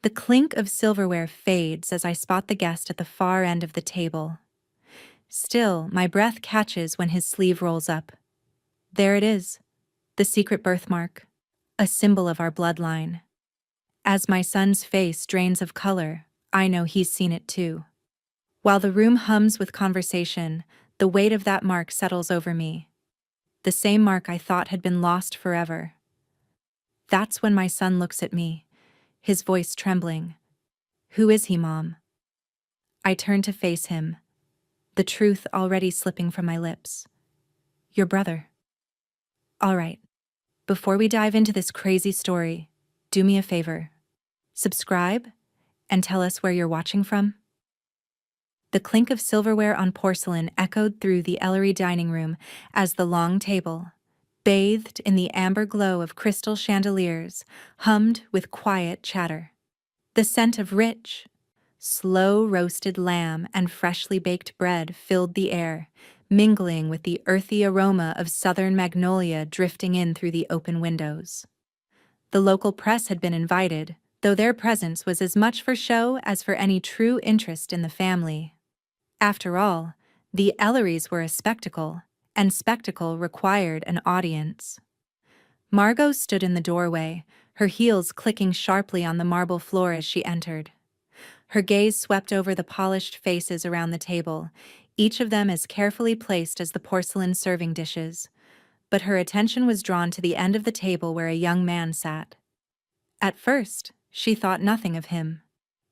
The clink of silverware fades as I spot the guest at the far end of the table. Still, my breath catches when his sleeve rolls up. There it is, the secret birthmark, a symbol of our bloodline. As my son's face drains of color, I know he's seen it too. While the room hums with conversation, the weight of that mark settles over me. The same mark I thought had been lost forever. That's when my son looks at me, his voice trembling. "Who is he, Mom?" I turn to face him, the truth already slipping from my lips. "Your brother." All right, before we dive into this crazy story, do me a favor. Subscribe and tell us where you're watching from. The clink of silverware on porcelain echoed through the Ellery dining room as the long table, bathed in the amber glow of crystal chandeliers, hummed with quiet chatter. The scent of rich, slow-roasted lamb and freshly baked bread filled the air, mingling with the earthy aroma of southern magnolia drifting in through the open windows. The local press had been invited, though their presence was as much for show as for any true interest in the family. After all, the Ellerys were a spectacle, and spectacle required an audience. Margot stood in the doorway, her heels clicking sharply on the marble floor as she entered. Her gaze swept over the polished faces around the table, each of them as carefully placed as the porcelain serving dishes. But her attention was drawn to the end of the table where a young man sat. At first, she thought nothing of him.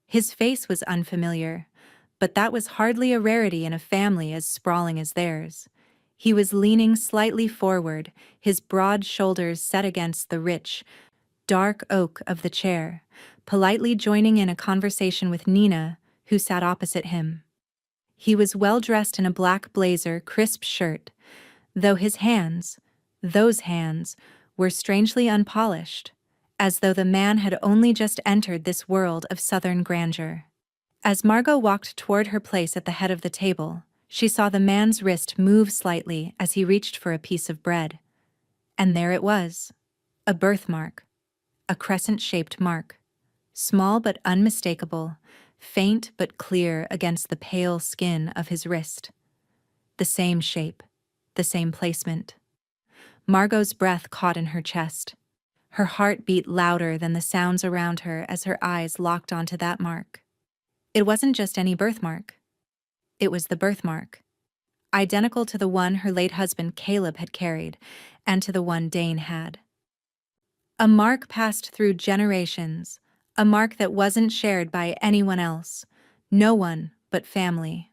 His face was unfamiliar, but that was hardly a rarity in a family as sprawling as theirs. He was leaning slightly forward, his broad shoulders set against the rich, dark oak of the chair, politely joining in a conversation with Nina, who sat opposite him. He was well dressed in a black blazer, crisp shirt, though those hands, were strangely unpolished, as though the man had only just entered this world of southern grandeur. As Margot walked toward her place at the head of the table, she saw the man's wrist move slightly as he reached for a piece of bread. And there it was, a birthmark, a crescent-shaped mark, small but unmistakable, faint but clear against the pale skin of his wrist. The same shape, the same placement. Margot's breath caught in her chest. Her heart beat louder than the sounds around her as her eyes locked onto that mark. It wasn't just any birthmark. It was the birthmark, identical to the one her late husband Caleb had carried, and to the one Dane had. A mark passed through generations, a mark that wasn't shared by anyone else, no one but family.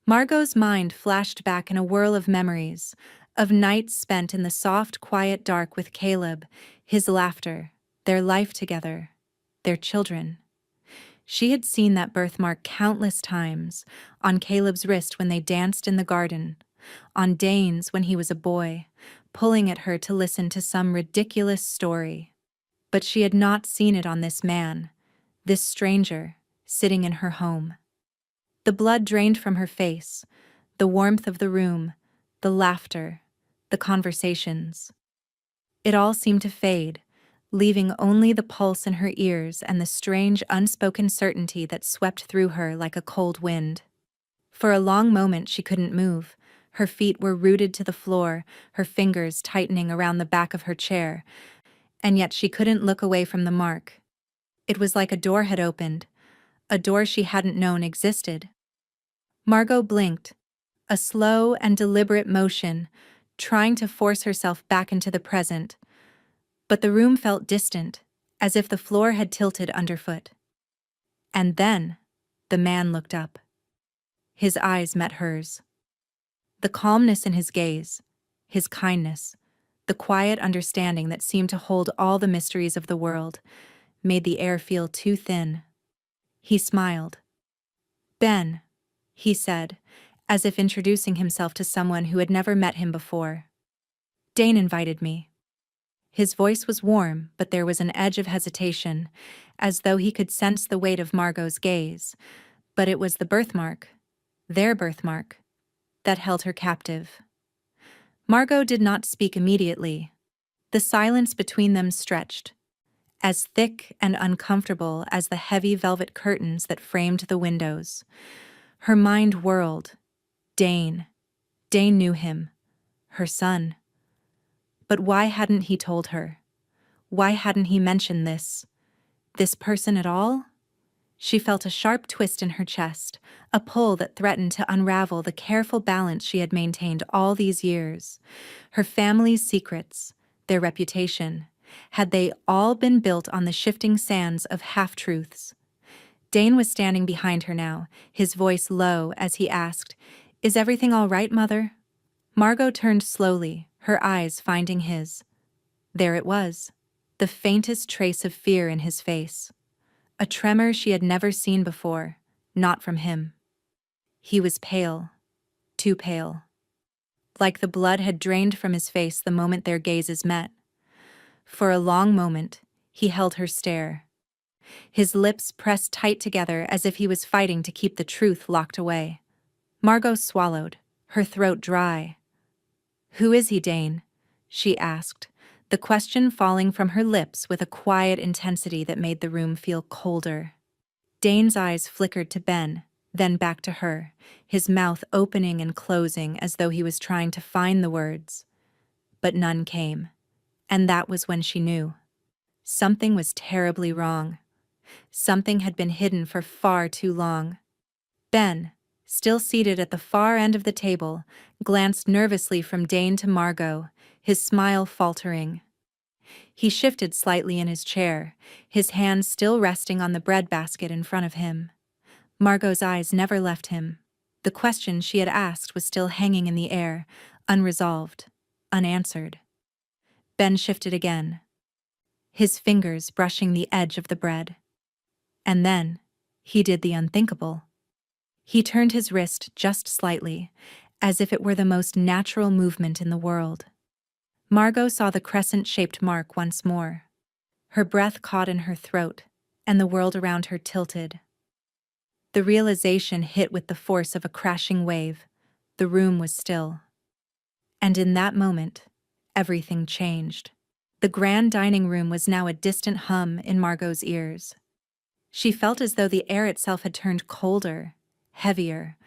Margot's mind flashed back in a whirl of memories, of nights spent in the soft, quiet dark with Caleb, his laughter, their life together, their children. She had seen that birthmark countless times, on Caleb's wrist when they danced in the garden, on Dane's when he was a boy, pulling at her to listen to some ridiculous story. But she had not seen it on this man, this stranger, sitting in her home. The blood drained from her face, the warmth of the room, the laughter, the conversations. It all seemed to fade, leaving only the pulse in her ears and the strange unspoken certainty that swept through her like a cold wind. For a long moment she couldn't move. Her feet were rooted to the floor, her fingers tightening around the back of her chair, and yet she couldn't look away from the mark. It was like a door had opened, a door she hadn't known existed. Margot blinked, a slow and deliberate motion, trying to force herself back into the present. But the room felt distant, as if the floor had tilted underfoot. And then, the man looked up. His eyes met hers. The calmness in his gaze, his kindness, the quiet understanding that seemed to hold all the mysteries of the world, made the air feel too thin. He smiled. "Ben," he said, as if introducing himself to someone who had never met him before. "Dane invited me." His voice was warm, but there was an edge of hesitation, as though he could sense the weight of Margot's gaze. But it was the birthmark, their birthmark, that held her captive. Margot did not speak immediately. The silence between them stretched, as thick and uncomfortable as the heavy velvet curtains that framed the windows. Her mind whirled. Dane. Dane knew him. Her son. But why hadn't he told her? Why hadn't he mentioned this person at all? She felt a sharp twist in her chest, a pull that threatened to unravel the careful balance she had maintained all these years. Her family's secrets, their reputation, had they all been built on the shifting sands of half-truths? Dane was standing behind her now, his voice low as he asked, "Is everything all right, Mother?" Margot turned slowly, her eyes finding his. There it was, the faintest trace of fear in his face. A tremor she had never seen before, not from him. He was pale, too pale. Like the blood had drained from his face the moment their gazes met. For a long moment, he held her stare. His lips pressed tight together as if he was fighting to keep the truth locked away. Margot swallowed, her throat dry. "Who is he, Dane?" she asked, the question falling from her lips with a quiet intensity that made the room feel colder. Dane's eyes flickered to Ben, then back to her, his mouth opening and closing as though he was trying to find the words. But none came, and that was when she knew. Something was terribly wrong. Something had been hidden for far too long. Ben, still seated at the far end of the table, glanced nervously from Dane to Margot, his smile faltering. He shifted slightly in his chair, his hands still resting on the bread basket in front of him. Margot's eyes never left him. The question she had asked was still hanging in the air, unresolved, unanswered. Ben shifted again, his fingers brushing the edge of the bread. And then, he did the unthinkable. He turned his wrist just slightly, as if it were the most natural movement in the world. Margot saw the crescent-shaped mark once more. Her breath caught in her throat, and the world around her tilted. The realization hit with the force of a crashing wave. The room was still. And in that moment, everything changed. The grand dining room was now a distant hum in Margot's ears. She felt as though the air itself had turned colder, heavier,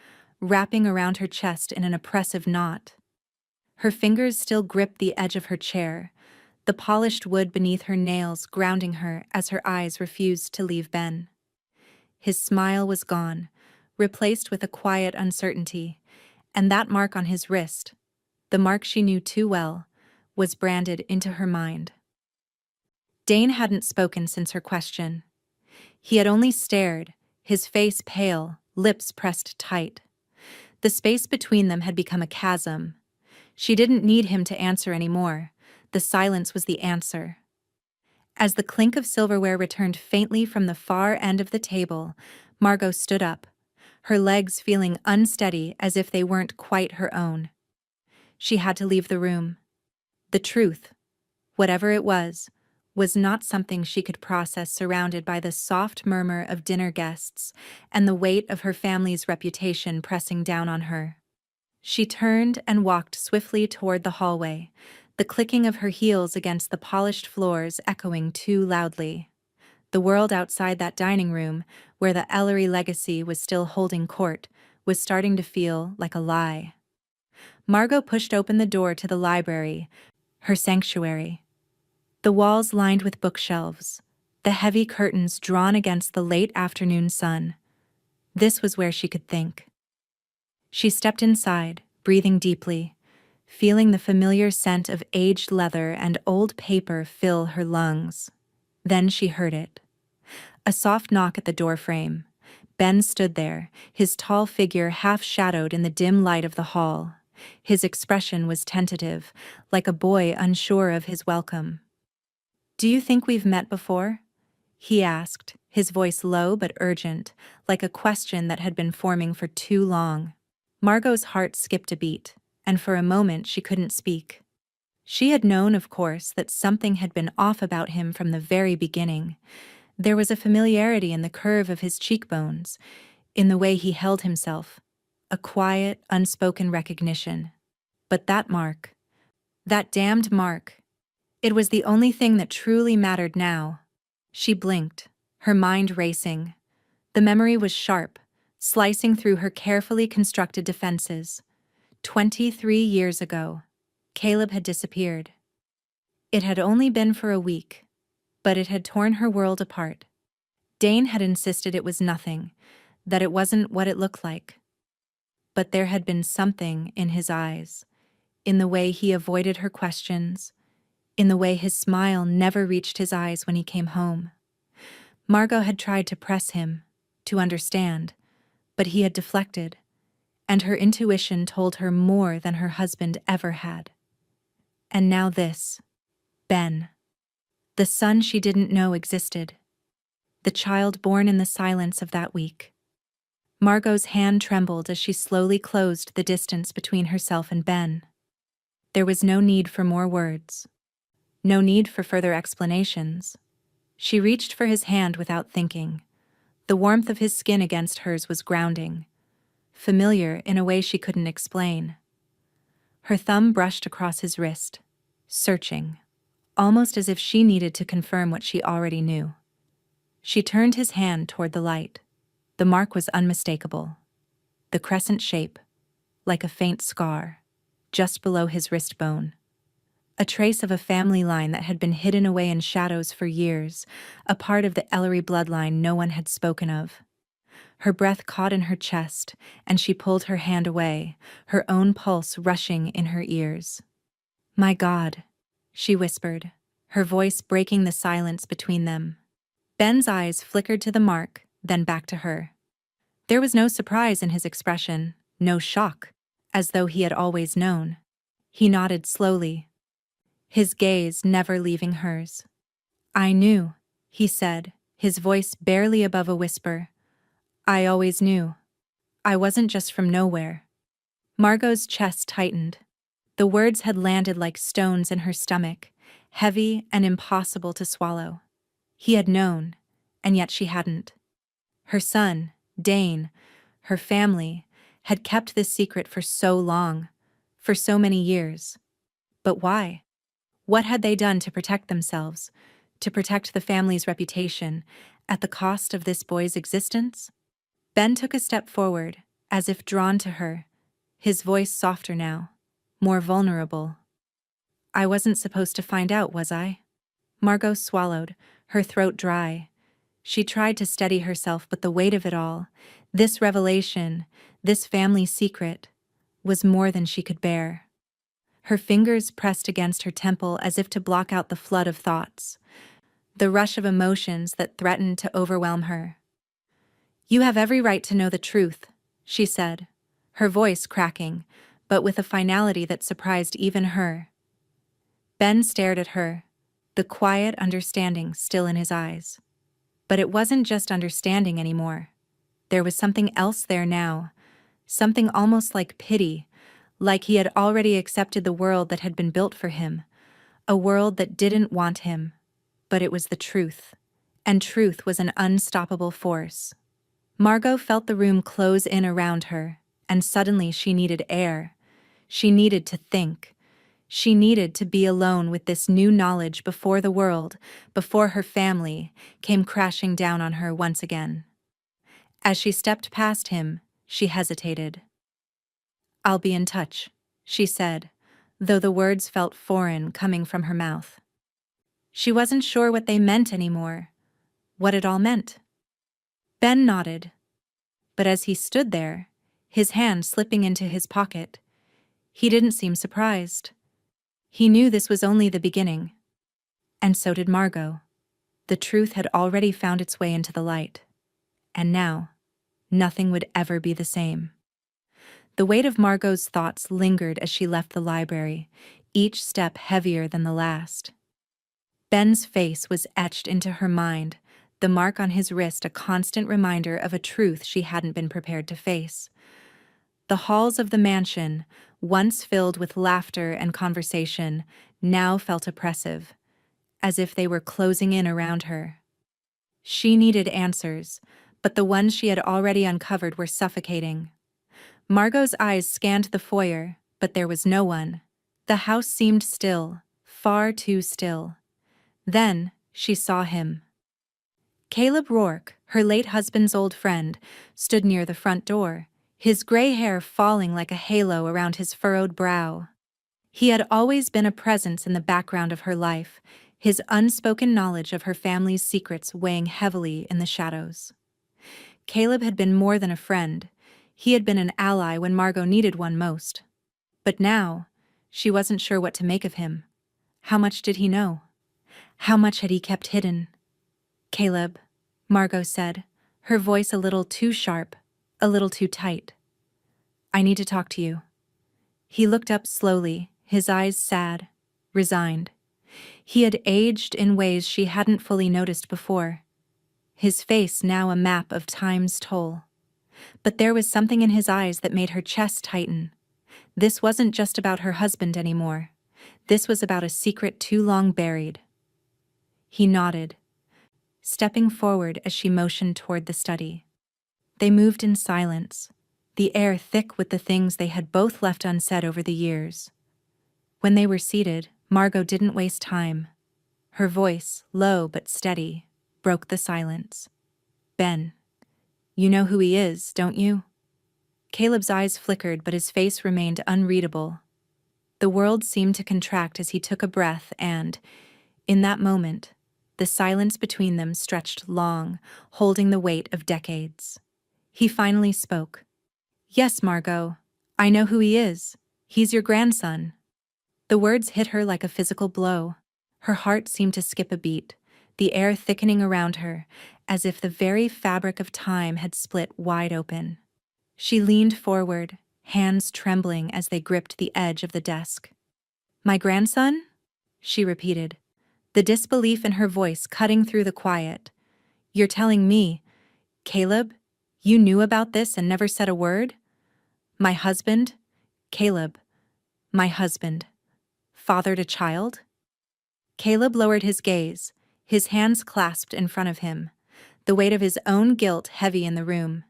wrapping around her chest in an oppressive knot. Her fingers still gripped the edge of her chair, the polished wood beneath her nails grounding her as her eyes refused to leave Ben. His smile was gone, replaced with a quiet uncertainty, and that mark on his wrist, the mark she knew too well, was branded into her mind. Dane hadn't spoken since her question. He had only stared, his face pale, lips pressed tight. The space between them had become a chasm. She didn't need him to answer anymore. The silence was the answer. As the clink of silverware returned faintly from the far end of the table, Margot stood up, her legs feeling unsteady as if they weren't quite her own. She had to leave the room. The truth, whatever it was not something she could process surrounded by the soft murmur of dinner guests and the weight of her family's reputation pressing down on her. She turned and walked swiftly toward the hallway, the clicking of her heels against the polished floors echoing too loudly. The world outside that dining room, where the Ellery legacy was still holding court, was starting to feel like a lie. Margot pushed open the door to the library, her sanctuary. The walls lined with bookshelves, the heavy curtains drawn against the late afternoon sun. This was where she could think. She stepped inside, breathing deeply, feeling the familiar scent of aged leather and old paper fill her lungs. Then she heard it. A soft knock at the doorframe. Ben stood there, his tall figure half-shadowed in the dim light of the hall. His expression was tentative, like a boy unsure of his welcome. "Do you think we've met before?" he asked, his voice low but urgent, like a question that had been forming for too long. Margot's heart skipped a beat, and for a moment she couldn't speak. She had known, of course, that something had been off about him from the very beginning. There was a familiarity in the curve of his cheekbones, in the way he held himself, a quiet, unspoken recognition. But that mark, that damned mark, it was the only thing that truly mattered now. She blinked, her mind racing. The memory was sharp, slicing through her carefully constructed defenses. 23 years ago, Caleb had disappeared. It had only been for a week, but it had torn her world apart. Dane had insisted it was nothing, that it wasn't what it looked like. But there had been something in his eyes, in the way he avoided her questions, in the way his smile never reached his eyes when he came home. Margot had tried to press him, to understand, but he had deflected, and her intuition told her more than her husband ever had. And now this, Ben. The son she didn't know existed. The child born in the silence of that week. Margot's hand trembled as she slowly closed the distance between herself and Ben. There was no need for more words. No need for further explanations. She reached for his hand without thinking. The warmth of his skin against hers was grounding, familiar in a way she couldn't explain. Her thumb brushed across his wrist, searching, almost as if she needed to confirm what she already knew. She turned his hand toward the light. The mark was unmistakable. The crescent shape, like a faint scar, just below his wrist bone. A trace of a family line that had been hidden away in shadows for years, a part of the Ellery bloodline no one had spoken of. Her breath caught in her chest, and she pulled her hand away, her own pulse rushing in her ears. "My God," she whispered, her voice breaking the silence between them. Ben's eyes flickered to the mark, then back to her. There was no surprise in his expression, no shock, as though he had always known. He nodded slowly, his gaze never leaving hers. "I knew," he said, his voice barely above a whisper. "I always knew. I wasn't just from nowhere." Margot's chest tightened. The words had landed like stones in her stomach, heavy and impossible to swallow. He had known, and yet she hadn't. Her son, Dane, her family, had kept this secret for so long, for so many years. But why? What had they done to protect themselves, to protect the family's reputation, at the cost of this boy's existence? Ben took a step forward, as if drawn to her, his voice softer now, more vulnerable. "I wasn't supposed to find out, was I?" Margot swallowed, her throat dry. She tried to steady herself, but the weight of it all, this revelation, this family secret, was more than she could bear. Her fingers pressed against her temple as if to block out the flood of thoughts, the rush of emotions that threatened to overwhelm her. "You have every right to know the truth," she said, her voice cracking, but with a finality that surprised even her. Ben stared at her, the quiet understanding still in his eyes. But it wasn't just understanding anymore. There was something else there now, something almost like pity, like he had already accepted the world that had been built for him, a world that didn't want him. But it was the truth, and truth was an unstoppable force. Margot felt the room close in around her, and suddenly she needed air. She needed to think. She needed to be alone with this new knowledge before the world, before her family, came crashing down on her once again. As she stepped past him, she hesitated. "I'll be in touch," she said, though the words felt foreign coming from her mouth. She wasn't sure what they meant anymore, what it all meant. Ben nodded, but as he stood there, his hand slipping into his pocket, he didn't seem surprised. He knew this was only the beginning. And so did Margot. The truth had already found its way into the light. And now, nothing would ever be the same. The weight of Margot's thoughts lingered as she left the library, each step heavier than the last. Ben's face was etched into her mind, the mark on his wrist a constant reminder of a truth she hadn't been prepared to face. The halls of the mansion, once filled with laughter and conversation, now felt oppressive, as if they were closing in around her. She needed answers, but the ones she had already uncovered were suffocating. Margot's eyes scanned the foyer, but there was no one. The house seemed still, far too still. Then, she saw him. Caleb Rourke, her late husband's old friend, stood near the front door, his gray hair falling like a halo around his furrowed brow. He had always been a presence in the background of her life, his unspoken knowledge of her family's secrets weighing heavily in the shadows. Caleb had been more than a friend. He had been an ally when Margot needed one most. But now, she wasn't sure what to make of him. How much did he know? How much had he kept hidden? Caleb, Margot said, her voice a little too sharp, a little too tight. I need to talk to you. He looked up slowly, his eyes sad, resigned. He had aged in ways she hadn't fully noticed before. His face now a map of time's toll. But there was something in his eyes that made her chest tighten. This wasn't just about her husband anymore. This was about a secret too long buried. He nodded, stepping forward as she motioned toward the study. They moved in silence, the air thick with the things they had both left unsaid over the years. When they were seated, Margot didn't waste time. Her voice, low but steady, broke the silence. Ben, you know who he is, don't you? Caleb's eyes flickered, but his face remained unreadable. The world seemed to contract as he took a breath and, in that moment, the silence between them stretched long, holding the weight of decades. He finally spoke. Yes, Margot, I know who he is. He's your grandson. The words hit her like a physical blow. Her heart seemed to skip a beat, the air thickening around her, as if the very fabric of time had split wide open. She leaned forward, hands trembling as they gripped the edge of the desk. My grandson? She repeated, the disbelief in her voice cutting through the quiet. You're telling me, Caleb, you knew about this and never said a word? My husband, Caleb, my husband, fathered a child? Caleb lowered his gaze, his hands clasped in front of him, the weight of his own guilt heavy in the room.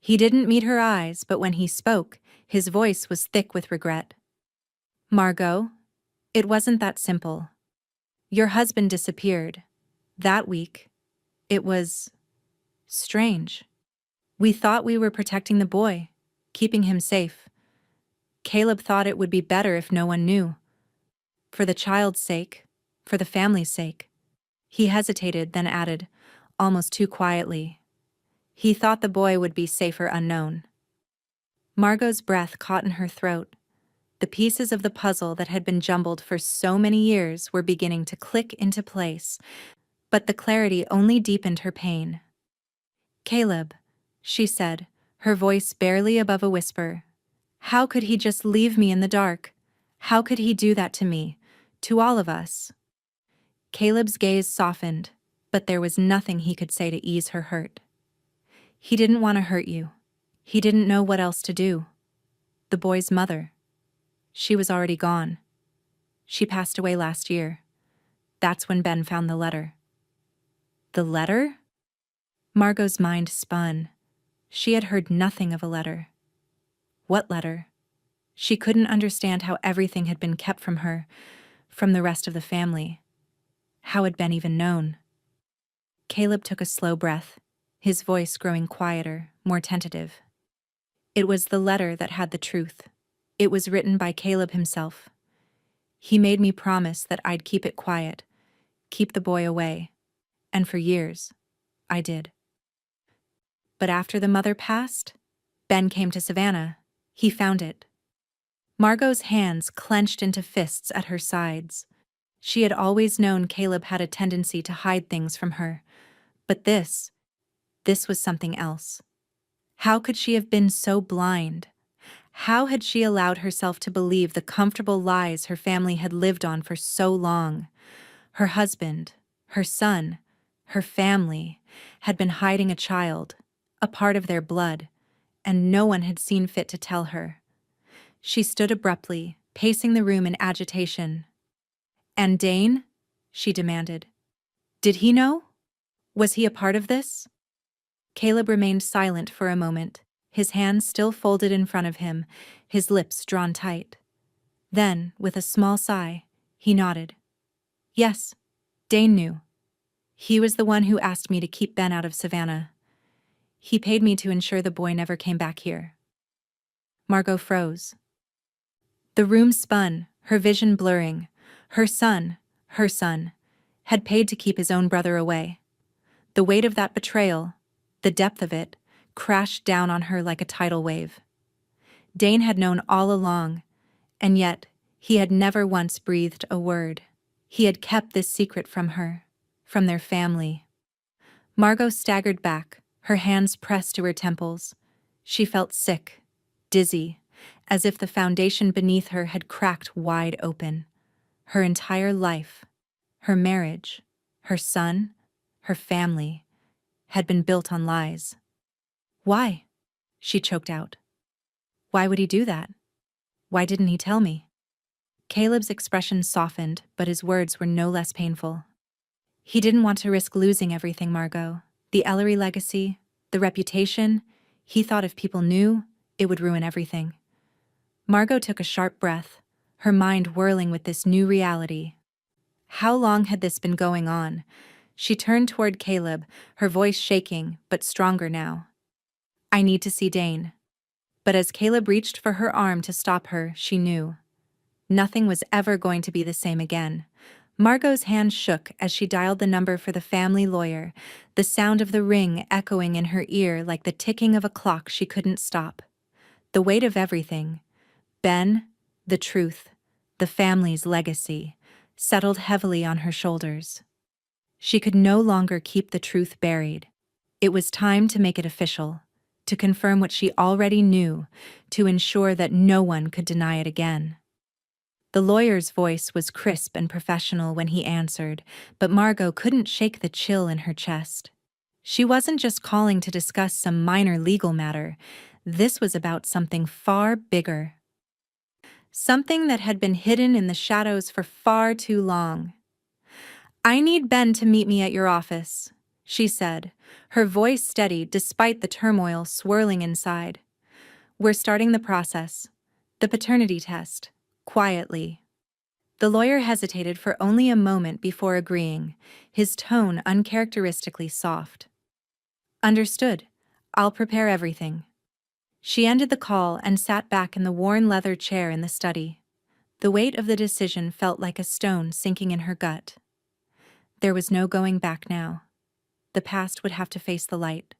He didn't meet her eyes, but when he spoke, his voice was thick with regret. Margot, it wasn't that simple. Your husband disappeared. That week. It was strange. We thought we were protecting the boy, keeping him safe. Caleb thought it would be better if no one knew. For the child's sake, for the family's sake. He hesitated, then added, almost too quietly. He thought the boy would be safer unknown. Margot's breath caught in her throat. The pieces of the puzzle that had been jumbled for so many years were beginning to click into place, but the clarity only deepened her pain. Caleb, she said, her voice barely above a whisper. How could he just leave me in the dark? How could he do that to me, to all of us? Caleb's gaze softened, but there was nothing he could say to ease her hurt. He didn't want to hurt you. He didn't know what else to do. The boy's mother. She was already gone. She passed away last year. That's when Ben found the letter. The letter? Margot's mind spun. She had heard nothing of a letter. What letter? She couldn't understand how everything had been kept from her, from the rest of the family. How had Ben even known? Caleb took a slow breath, his voice growing quieter, more tentative. It was the letter that had the truth. It was written by Caleb himself. He made me promise that I'd keep it quiet, keep the boy away. And for years, I did. But after the mother passed, Ben came to Savannah. He found it. Margot's hands clenched into fists at her sides. She had always known Caleb had a tendency to hide things from her. But this was something else. How could she have been so blind? How had she allowed herself to believe the comfortable lies her family had lived on for so long? Her husband, her son, her family had been hiding a child, a part of their blood, and no one had seen fit to tell her. She stood abruptly, pacing the room in agitation. And Dane? She demanded. Did he know? Was he a part of this? Caleb remained silent for a moment, his hands still folded in front of him, his lips drawn tight. Then, with a small sigh, he nodded. Yes, Dane knew. He was the one who asked me to keep Ben out of Savannah. He paid me to ensure the boy never came back here. Margot froze. The room spun, her vision blurring. Her son, had paid to keep his own brother away. The weight of that betrayal, the depth of it, crashed down on her like a tidal wave. Dane had known all along, and yet he had never once breathed a word. He had kept this secret from her, from their family. Margot staggered back, her hands pressed to her temples. She felt sick, dizzy, as if the foundation beneath her had cracked wide open. Her entire life, her marriage, her son, her family, had been built on lies. Why? She choked out. Why would he do that? Why didn't he tell me? Caleb's expression softened, but his words were no less painful. He didn't want to risk losing everything, Margot. The Ellery legacy, the reputation. He thought if people knew, it would ruin everything. Margot took a sharp breath, her mind whirling with this new reality. How long had this been going on? She turned toward Caleb, her voice shaking, but stronger now. I need to see Dane. But as Caleb reached for her arm to stop her, she knew. Nothing was ever going to be the same again. Margot's hand shook as she dialed the number for the family lawyer, the sound of the ring echoing in her ear like the ticking of a clock she couldn't stop. The weight of everything, Ben, the truth, the family's legacy, settled heavily on her shoulders. She could no longer keep the truth buried. It was time to make it official, to confirm what she already knew, to ensure that no one could deny it again. The lawyer's voice was crisp and professional when he answered, but Margot couldn't shake the chill in her chest. She wasn't just calling to discuss some minor legal matter. This was about something far bigger. Something that had been hidden in the shadows for far too long. I need Ben to meet me at your office, she said, her voice steady despite the turmoil swirling inside. We're starting the process, the paternity test, quietly. The lawyer hesitated for only a moment before agreeing, his tone uncharacteristically soft. Understood. I'll prepare everything. She ended the call and sat back in the worn leather chair in the study. The weight of the decision felt like a stone sinking in her gut. There was no going back now. The past would have to face the light.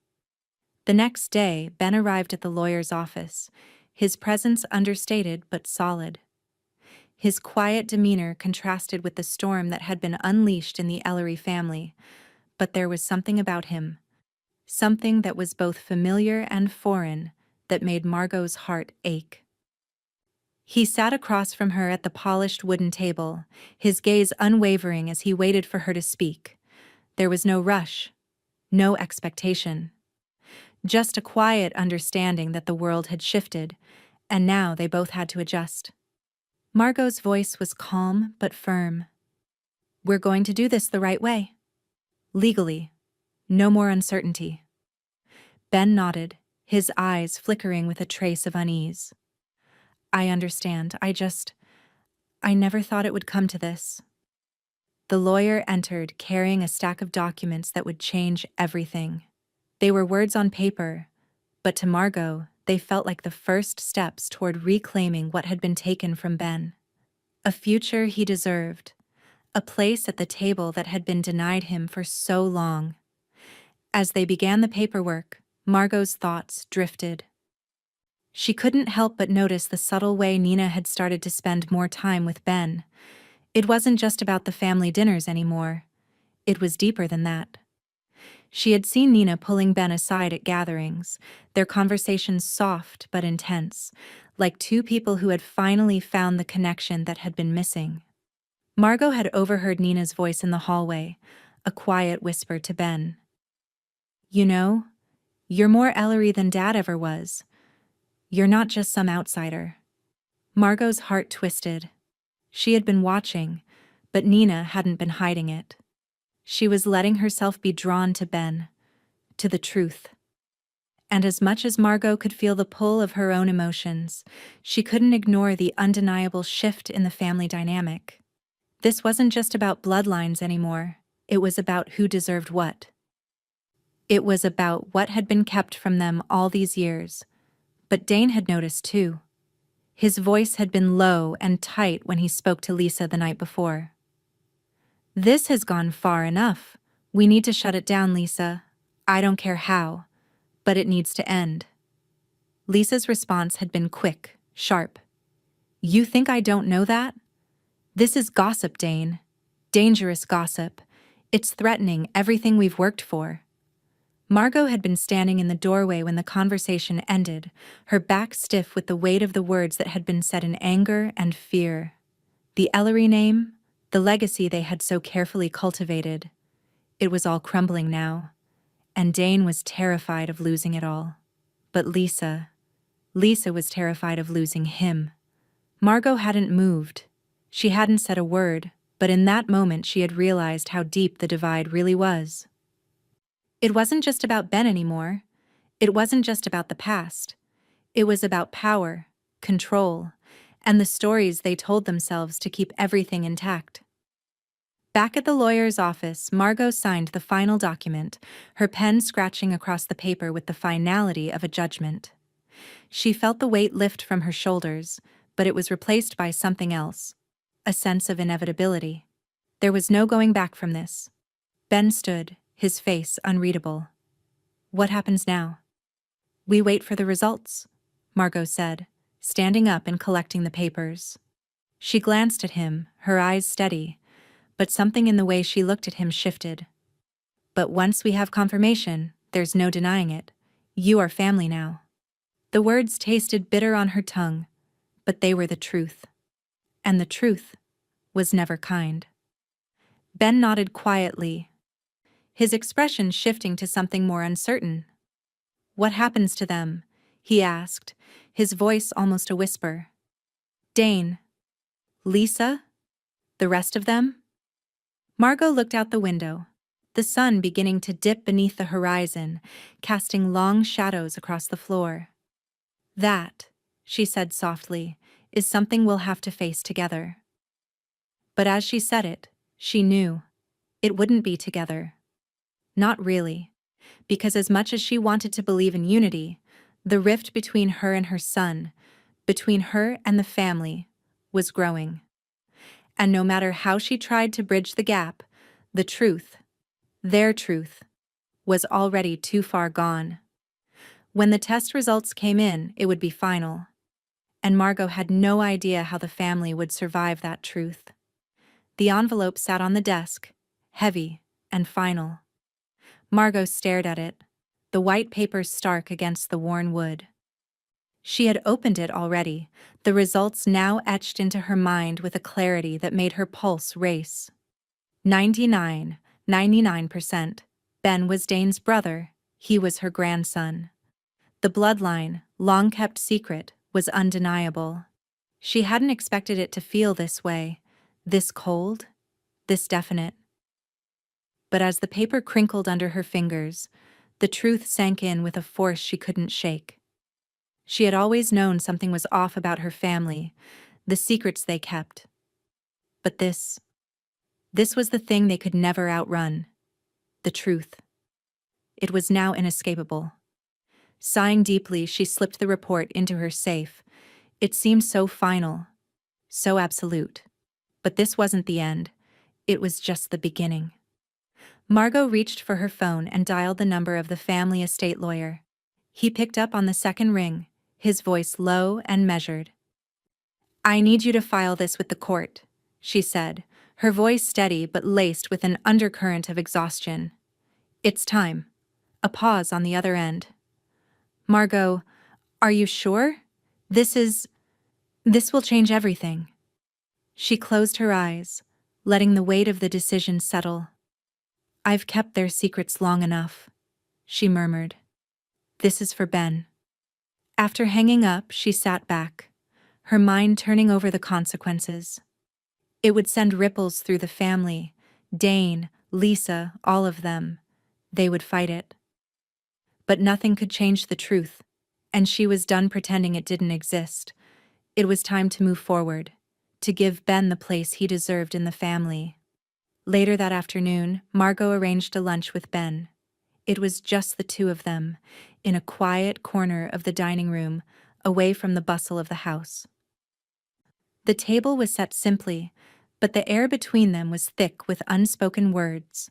The next day, Ben arrived at the lawyer's office, his presence understated but solid. His quiet demeanor contrasted with the storm that had been unleashed in the Ellery family, but there was something about him, something that was both familiar and foreign, that made Margot's heart ache. He sat across from her at the polished wooden table, his gaze unwavering as he waited for her to speak. There was no rush, no expectation. Just a quiet understanding that the world had shifted, and now they both had to adjust. Margot's voice was calm but firm. We're going to do this the right way. Legally. No more uncertainty. Ben nodded, his eyes flickering with a trace of unease. I understand. I never thought it would come to this. The lawyer entered, carrying a stack of documents that would change everything. They were words on paper, but to Margot, they felt like the first steps toward reclaiming what had been taken from Ben. A future he deserved, a place at the table that had been denied him for so long. As they began the paperwork, Margot's thoughts drifted. She couldn't help but notice the subtle way Nina had started to spend more time with Ben. It wasn't just about the family dinners anymore. It was deeper than that. She had seen Nina pulling Ben aside at gatherings, their conversations soft but intense, like two people who had finally found the connection that had been missing. Margot had overheard Nina's voice in the hallway, a quiet whisper to Ben. You know, you're more Ellery than Dad ever was. You're not just some outsider. Margot's heart twisted. She had been watching, but Nina hadn't been hiding it. She was letting herself be drawn to Ben, to the truth. And as much as Margot could feel the pull of her own emotions, she couldn't ignore the undeniable shift in the family dynamic. This wasn't just about bloodlines anymore. It was about who deserved what. It was about what had been kept from them all these years. But Dane had noticed too. His voice had been low and tight when he spoke to Lisa the night before. "This has gone far enough. We need to shut it down, Lisa. I don't care how, but it needs to end." Lisa's response had been quick, sharp. "You think I don't know that? This is gossip, Dane. Dangerous gossip. It's threatening everything we've worked for." Margot had been standing in the doorway when the conversation ended, her back stiff with the weight of the words that had been said in anger and fear. The Ellery name, the legacy they had so carefully cultivated. It was all crumbling now, and Dane was terrified of losing it all. But Lisa was terrified of losing him. Margot hadn't moved. She hadn't said a word, but in that moment she had realized how deep the divide really was. It wasn't just about Ben anymore. It wasn't just about the past. It was about power, control, and the stories they told themselves to keep everything intact. Back at the lawyer's office, Margot signed the final document, her pen scratching across the paper with the finality of a judgment. She felt the weight lift from her shoulders, but it was replaced by something else, a sense of inevitability. There was no going back from this. Ben stood, his face unreadable. "What happens now?" "We wait for the results," Margot said, standing up and collecting the papers. She glanced at him, her eyes steady, but something in the way she looked at him shifted. "But once we have confirmation, there's no denying it. You are family now." The words tasted bitter on her tongue, but they were the truth. And the truth was never kind. Ben nodded quietly, his expression shifting to something more uncertain. "What happens to them?" he asked, his voice almost a whisper. "Dane, Lisa, the rest of them?" Margot looked out the window, the sun beginning to dip beneath the horizon, casting long shadows across the floor. "That," she said softly, "is something we'll have to face together." But as she said it, she knew it wouldn't be together. Not really, because as much as she wanted to believe in unity, the rift between her and her son, between her and the family, was growing. And no matter how she tried to bridge the gap, the truth, their truth, was already too far gone. When the test results came in, it would be final. And Margot had no idea how the family would survive that truth. The envelope sat on the desk, heavy and final. Margot stared at it, the white paper stark against the worn wood. She had opened it already, the results now etched into her mind with a clarity that made her pulse race. 99%. Ben was Dane's brother, he was her grandson. The bloodline, long kept secret, was undeniable. She hadn't expected it to feel this way, this cold, this definite. But as the paper crinkled under her fingers, the truth sank in with a force she couldn't shake. She had always known something was off about her family, the secrets they kept. But this was the thing they could never outrun. The truth. It was now inescapable. Sighing deeply, she slipped the report into her safe. It seemed so final, so absolute. But this wasn't the end. It was just the beginning. Margot reached for her phone and dialed the number of the family estate lawyer. He picked up on the second ring, his voice low and measured. "I need you to file this with the court," she said, her voice steady but laced with an undercurrent of exhaustion. "It's time." A pause on the other end. "Margot, are you sure? This will change everything." She closed her eyes, letting the weight of the decision settle. "I've kept their secrets long enough," she murmured. "This is for Ben." After hanging up, she sat back, her mind turning over the consequences. It would send ripples through the family, Dane, Lisa, all of them. They would fight it. But nothing could change the truth, and she was done pretending it didn't exist. It was time to move forward, to give Ben the place he deserved in the family. Later that afternoon, Margot arranged a lunch with Ben. It was just the two of them, in a quiet corner of the dining room, away from the bustle of the house. The table was set simply, but the air between them was thick with unspoken words.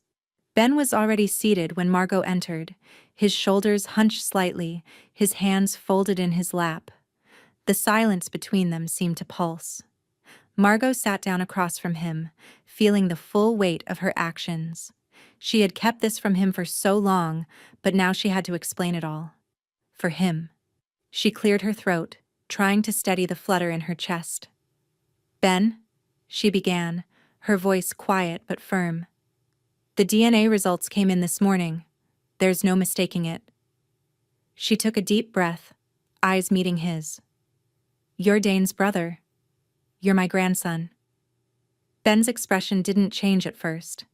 Ben was already seated when Margot entered, his shoulders hunched slightly, his hands folded in his lap. The silence between them seemed to pulse. Margot sat down across from him, feeling the full weight of her actions. She had kept this from him for so long, but now she had to explain it all. For him. She cleared her throat, trying to steady the flutter in her chest. "Ben," she began, her voice quiet but firm. "The DNA results came in this morning. There's no mistaking it." She took a deep breath, eyes meeting his. "You're Dane's brother. You're my grandson." Ben's expression didn't change at first.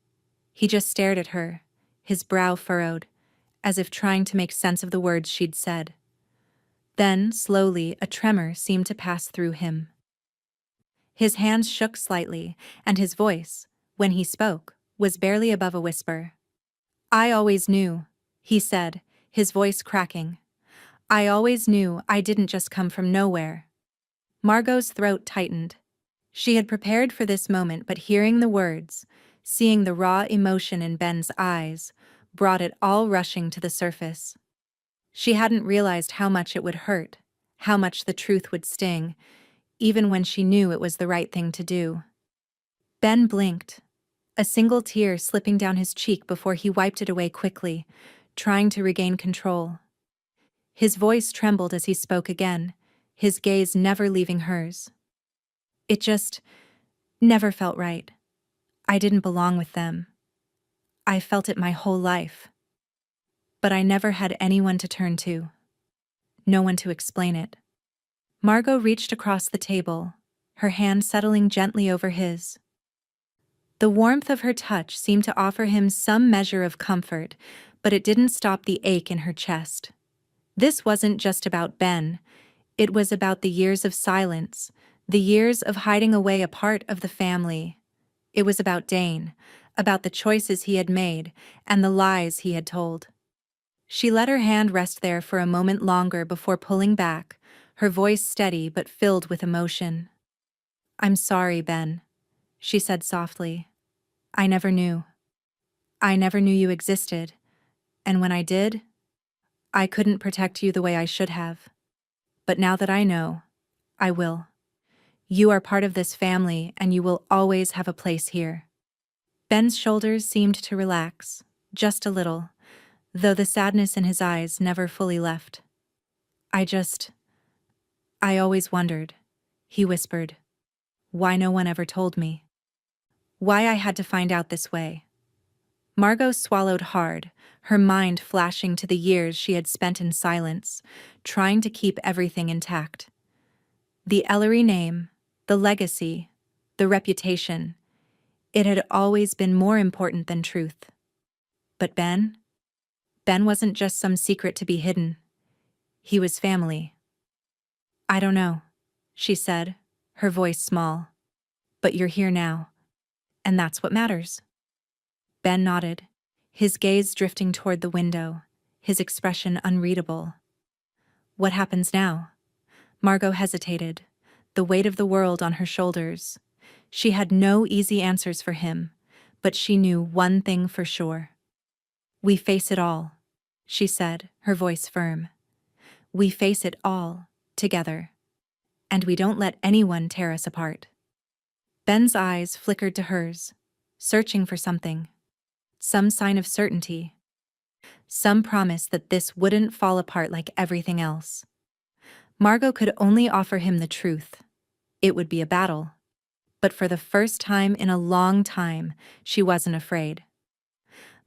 He just stared at her, his brow furrowed, as if trying to make sense of the words she'd said. Then, slowly, a tremor seemed to pass through him. His hands shook slightly, and his voice, when he spoke, was barely above a whisper. "I always knew," he said, his voice cracking. "I always knew I didn't just come from nowhere." Margot's throat tightened. She had prepared for this moment, but hearing the words, seeing the raw emotion in Ben's eyes, brought it all rushing to the surface. She hadn't realized how much it would hurt, how much the truth would sting, even when she knew it was the right thing to do. Ben blinked, a single tear slipping down his cheek before he wiped it away quickly, trying to regain control. His voice trembled as he spoke again, his gaze never leaving hers. "It just never felt right. I didn't belong with them. I felt it my whole life. But I never had anyone to turn to. No one to explain it." Margot reached across the table, her hand settling gently over his. The warmth of her touch seemed to offer him some measure of comfort, but it didn't stop the ache in her chest. This wasn't just about Ben. It was about the years of silence, the years of hiding away a part of the family. It was about Dane, about the choices he had made, and the lies he had told. She let her hand rest there for a moment longer before pulling back, her voice steady but filled with emotion. "I'm sorry, Ben," she said softly. "I never knew. I never knew you existed, and when I did, I couldn't protect you the way I should have. But now that I know, I will. You are part of this family, and you will always have a place here." Ben's shoulders seemed to relax, just a little, though the sadness in his eyes never fully left. I always wondered," he whispered, "why no one ever told me. Why I had to find out this way." Margot swallowed hard, her mind flashing to the years she had spent in silence, trying to keep everything intact. The Ellery name, the legacy, the reputation, it had always been more important than truth. But Ben? Ben wasn't just some secret to be hidden. He was family. "I don't know," she said, her voice small. "But you're here now, and that's what matters." Ben nodded, his gaze drifting toward the window, his expression unreadable. "What happens now?" Margot hesitated, the weight of the world on her shoulders. She had no easy answers for him, but she knew one thing for sure. "We face it all," she said, her voice firm. "We face it all, together. And we don't let anyone tear us apart." Ben's eyes flickered to hers, searching for something. Some sign of certainty. Some promise that this wouldn't fall apart like everything else. Margot could only offer him the truth. It would be a battle. But for the first time in a long time, she wasn't afraid.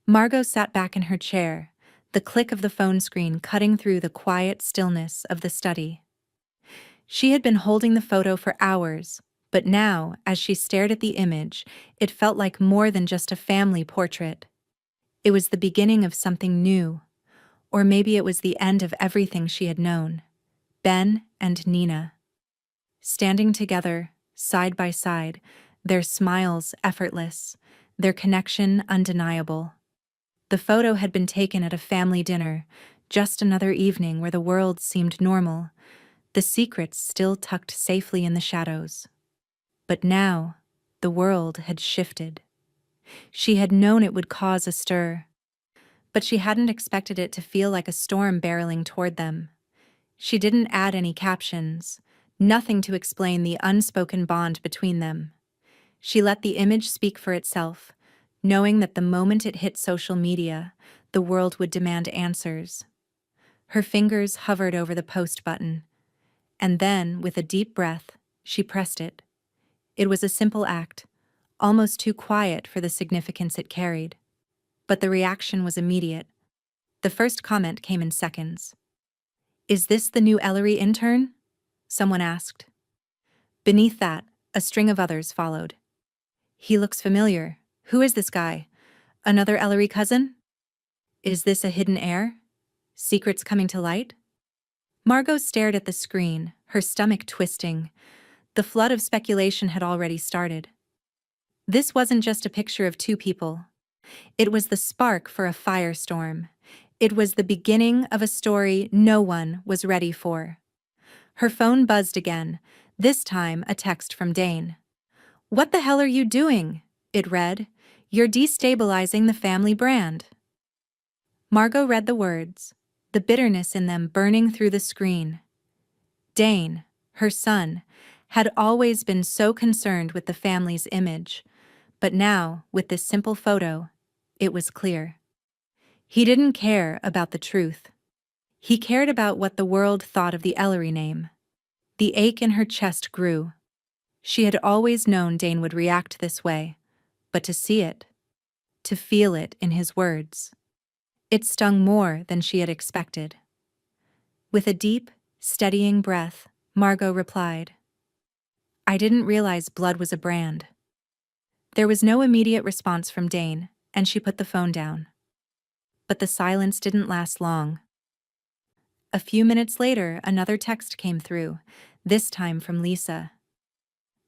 Margot sat back in her chair, the click of the phone screen cutting through the quiet stillness of the study. She had been holding the photo for hours, but now, as she stared at the image, it felt like more than just a family portrait. It was the beginning of something new, or maybe it was the end of everything she had known. Ben and Nina. Standing together, side by side, their smiles effortless, their connection undeniable. The photo had been taken at a family dinner, just another evening where the world seemed normal, the secrets still tucked safely in the shadows. But now, the world had shifted. She had known it would cause a stir, but she hadn't expected it to feel like a storm barreling toward them. She didn't add any captions, nothing to explain the unspoken bond between them. She let the image speak for itself, knowing that the moment it hit social media, the world would demand answers. Her fingers hovered over the post button, and then, with a deep breath, she pressed it. It was a simple act, almost too quiet for the significance it carried. But the reaction was immediate. The first comment came in seconds. "Is this the new Ellery intern?" someone asked. Beneath that, a string of others followed. "He looks familiar. Who is this guy? Another Ellery cousin? Is this a hidden heir? Secrets coming to light?" Margot stared at the screen, her stomach twisting. The flood of speculation had already started. This wasn't just a picture of two people. It was the spark for a firestorm. It was the beginning of a story no one was ready for. Her phone buzzed again, this time a text from Dane. "What the hell are you doing?" it read. "You're destabilizing the family brand." Margot read the words, the bitterness in them burning through the screen. Dane, her son, had always been so concerned with the family's image, but now, with this simple photo, it was clear. He didn't care about the truth. He cared about what the world thought of the Ellery name. The ache in her chest grew. She had always known Dane would react this way, but to see it, to feel it in his words, it stung more than she had expected. With a deep, steadying breath, Margot replied, "I didn't realize blood was a brand." There was no immediate response from Dane, and she put the phone down. But the silence didn't last long. A few minutes later, another text came through, this time from Lisa.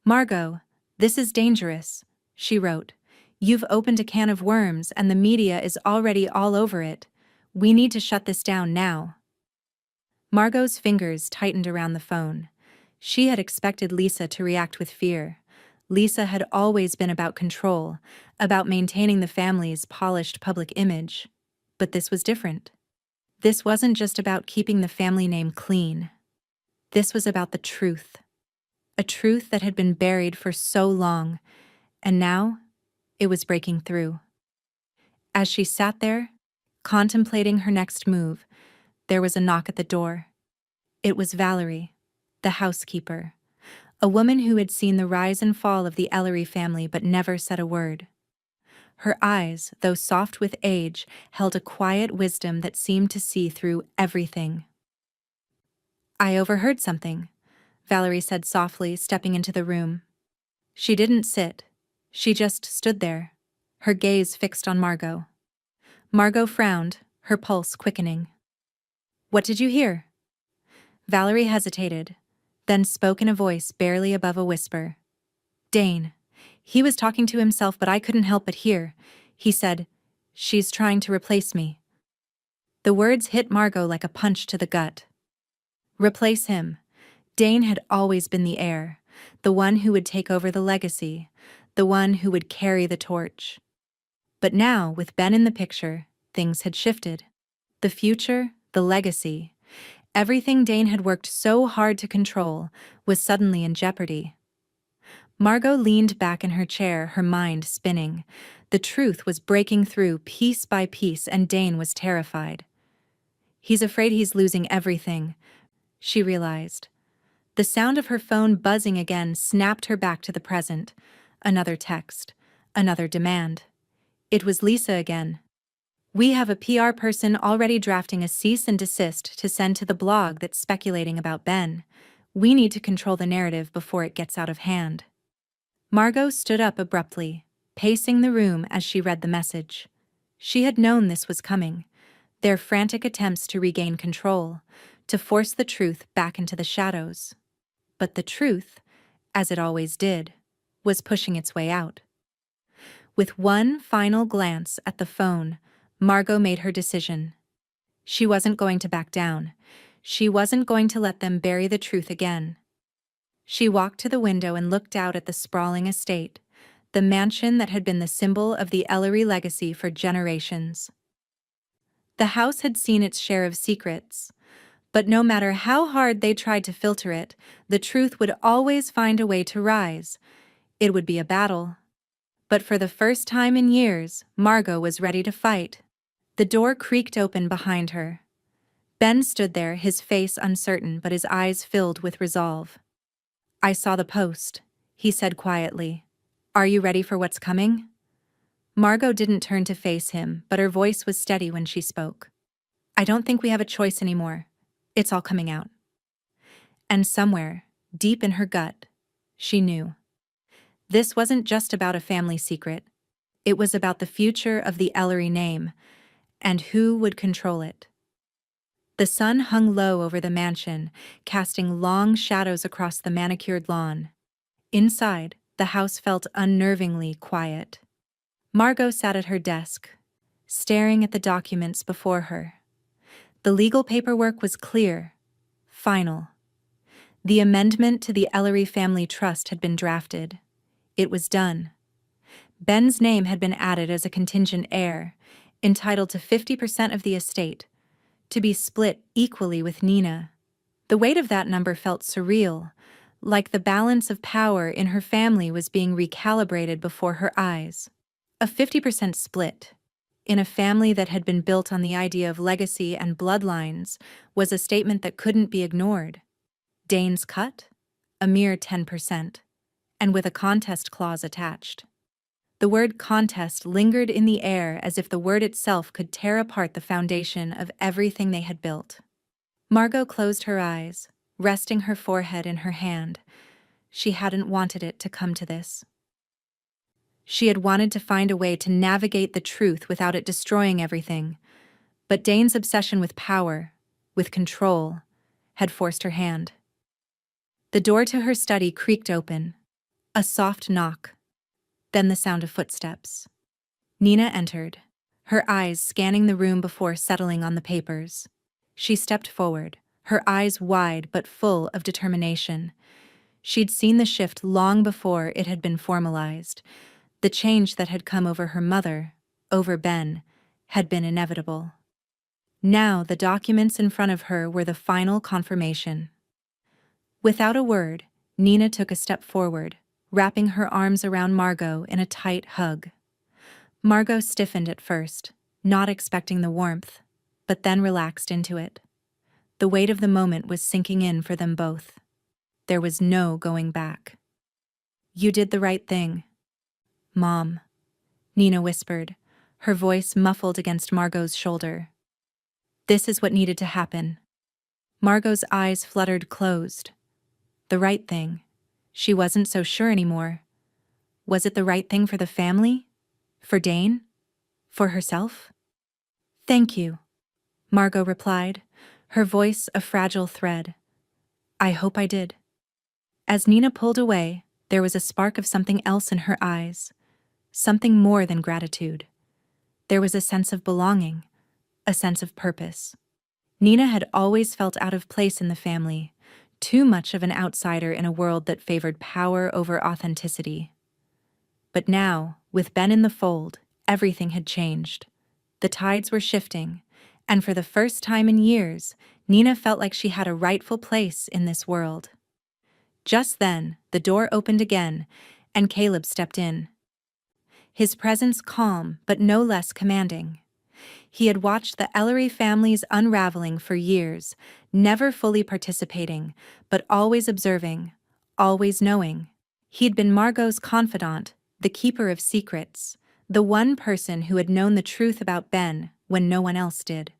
"Margot, this is dangerous," she wrote. "You've opened a can of worms and the media is already all over it. We need to shut this down now." Margot's fingers tightened around the phone. She had expected Lisa to react with fear. Lisa had always been about control, about maintaining the family's polished public image. But this was different. This wasn't just about keeping the family name clean. This was about the truth. A truth that had been buried for so long, and now it was breaking through. As she sat there, contemplating her next move, there was a knock at the door. It was Valerie, the housekeeper, a woman who had seen the rise and fall of the Ellery family but never said a word. Her eyes, though soft with age, held a quiet wisdom that seemed to see through everything. "I overheard something," Valerie said softly, stepping into the room. She didn't sit. She just stood there, her gaze fixed on Margot. Margot frowned, her pulse quickening. "What did you hear?" Valerie hesitated, then spoke in a voice barely above a whisper. "Dane. He was talking to himself, but I couldn't help but hear. He said, 'She's trying to replace me.'" The words hit Margot like a punch to the gut. Replace him. Dane had always been the heir, the one who would take over the legacy, the one who would carry the torch. But now, with Ben in the picture, things had shifted. The future, the legacy, everything Dane had worked so hard to control, was suddenly in jeopardy. Margot leaned back in her chair, her mind spinning. The truth was breaking through piece by piece, and Dane was terrified. "He's afraid he's losing everything," she realized. The sound of her phone buzzing again snapped her back to the present. Another text. Another demand. It was Lisa again. "We have a PR person already drafting a cease and desist to send to the blog that's speculating about Ben. We need to control the narrative before it gets out of hand." Margot stood up abruptly, pacing the room as she read the message. She had known this was coming. Their frantic attempts to regain control, to force the truth back into the shadows. But the truth, as it always did, was pushing its way out. With one final glance at the phone, Margot made her decision. She wasn't going to back down. She wasn't going to let them bury the truth again. She walked to the window and looked out at the sprawling estate, the mansion that had been the symbol of the Ellery legacy for generations. The house had seen its share of secrets, but no matter how hard they tried to filter it, the truth would always find a way to rise. It would be a battle. But for the first time in years, Margot was ready to fight. The door creaked open behind her. Ben stood there, his face uncertain but his eyes filled with resolve. "I saw the post," he said quietly. "Are you ready for what's coming?" Margot didn't turn to face him, but her voice was steady when she spoke. "I don't think we have a choice anymore. It's all coming out." And somewhere, deep in her gut, she knew. This wasn't just about a family secret. It was about the future of the Ellery name, and who would control it. The sun hung low over the mansion, casting long shadows across the manicured lawn. Inside, the house felt unnervingly quiet. Margot sat at her desk, staring at the documents before her. The legal paperwork was clear, final. The amendment to the Ellery family trust had been drafted. It was done. Ben's name had been added as a contingent heir, entitled to 50% of the estate, to be split equally with Nina. The weight of that number felt surreal, like the balance of power in her family was being recalibrated before her eyes. A 50% split, in a family that had been built on the idea of legacy and bloodlines, was a statement that couldn't be ignored. Dane's cut? A mere 10%, and with a contest clause attached. The word contest lingered in the air as if the word itself could tear apart the foundation of everything they had built. Margot closed her eyes, resting her forehead in her hand. She hadn't wanted it to come to this. She had wanted to find a way to navigate the truth without it destroying everything, but Dane's obsession with power, with control, had forced her hand. The door to her study creaked open. A soft knock. Then the sound of footsteps. Nina entered, her eyes scanning the room before settling on the papers. She stepped forward, her eyes wide but full of determination. She'd seen the shift long before it had been formalized. The change that had come over her mother, over Ben, had been inevitable. Now the documents in front of her were the final confirmation. Without a word, Nina took a step forward, wrapping her arms around Margot in a tight hug. Margot stiffened at first, not expecting the warmth, but then relaxed into it. The weight of the moment was sinking in for them both. There was no going back. "You did the right thing, Mom," Nina whispered, her voice muffled against Margot's shoulder. "This is what needed to happen." Margot's eyes fluttered closed. The right thing. She wasn't so sure anymore. Was it the right thing for the family? For Dane? For herself? "Thank you," Margot replied, her voice a fragile thread. "I hope I did." As Nina pulled away, there was a spark of something else in her eyes, something more than gratitude. There was a sense of belonging, a sense of purpose. Nina had always felt out of place in the family, too much of an outsider in a world that favored power over authenticity. But now, with Ben in the fold, everything had changed. The tides were shifting, and for the first time in years, Nina felt like she had a rightful place in this world. Just then, the door opened again, and Caleb stepped in. His presence calm but no less commanding. He had watched the Ellery family's unraveling for years, never fully participating, but always observing, always knowing. He'd been Margot's confidant, the keeper of secrets, the one person who had known the truth about Ben when no one else did.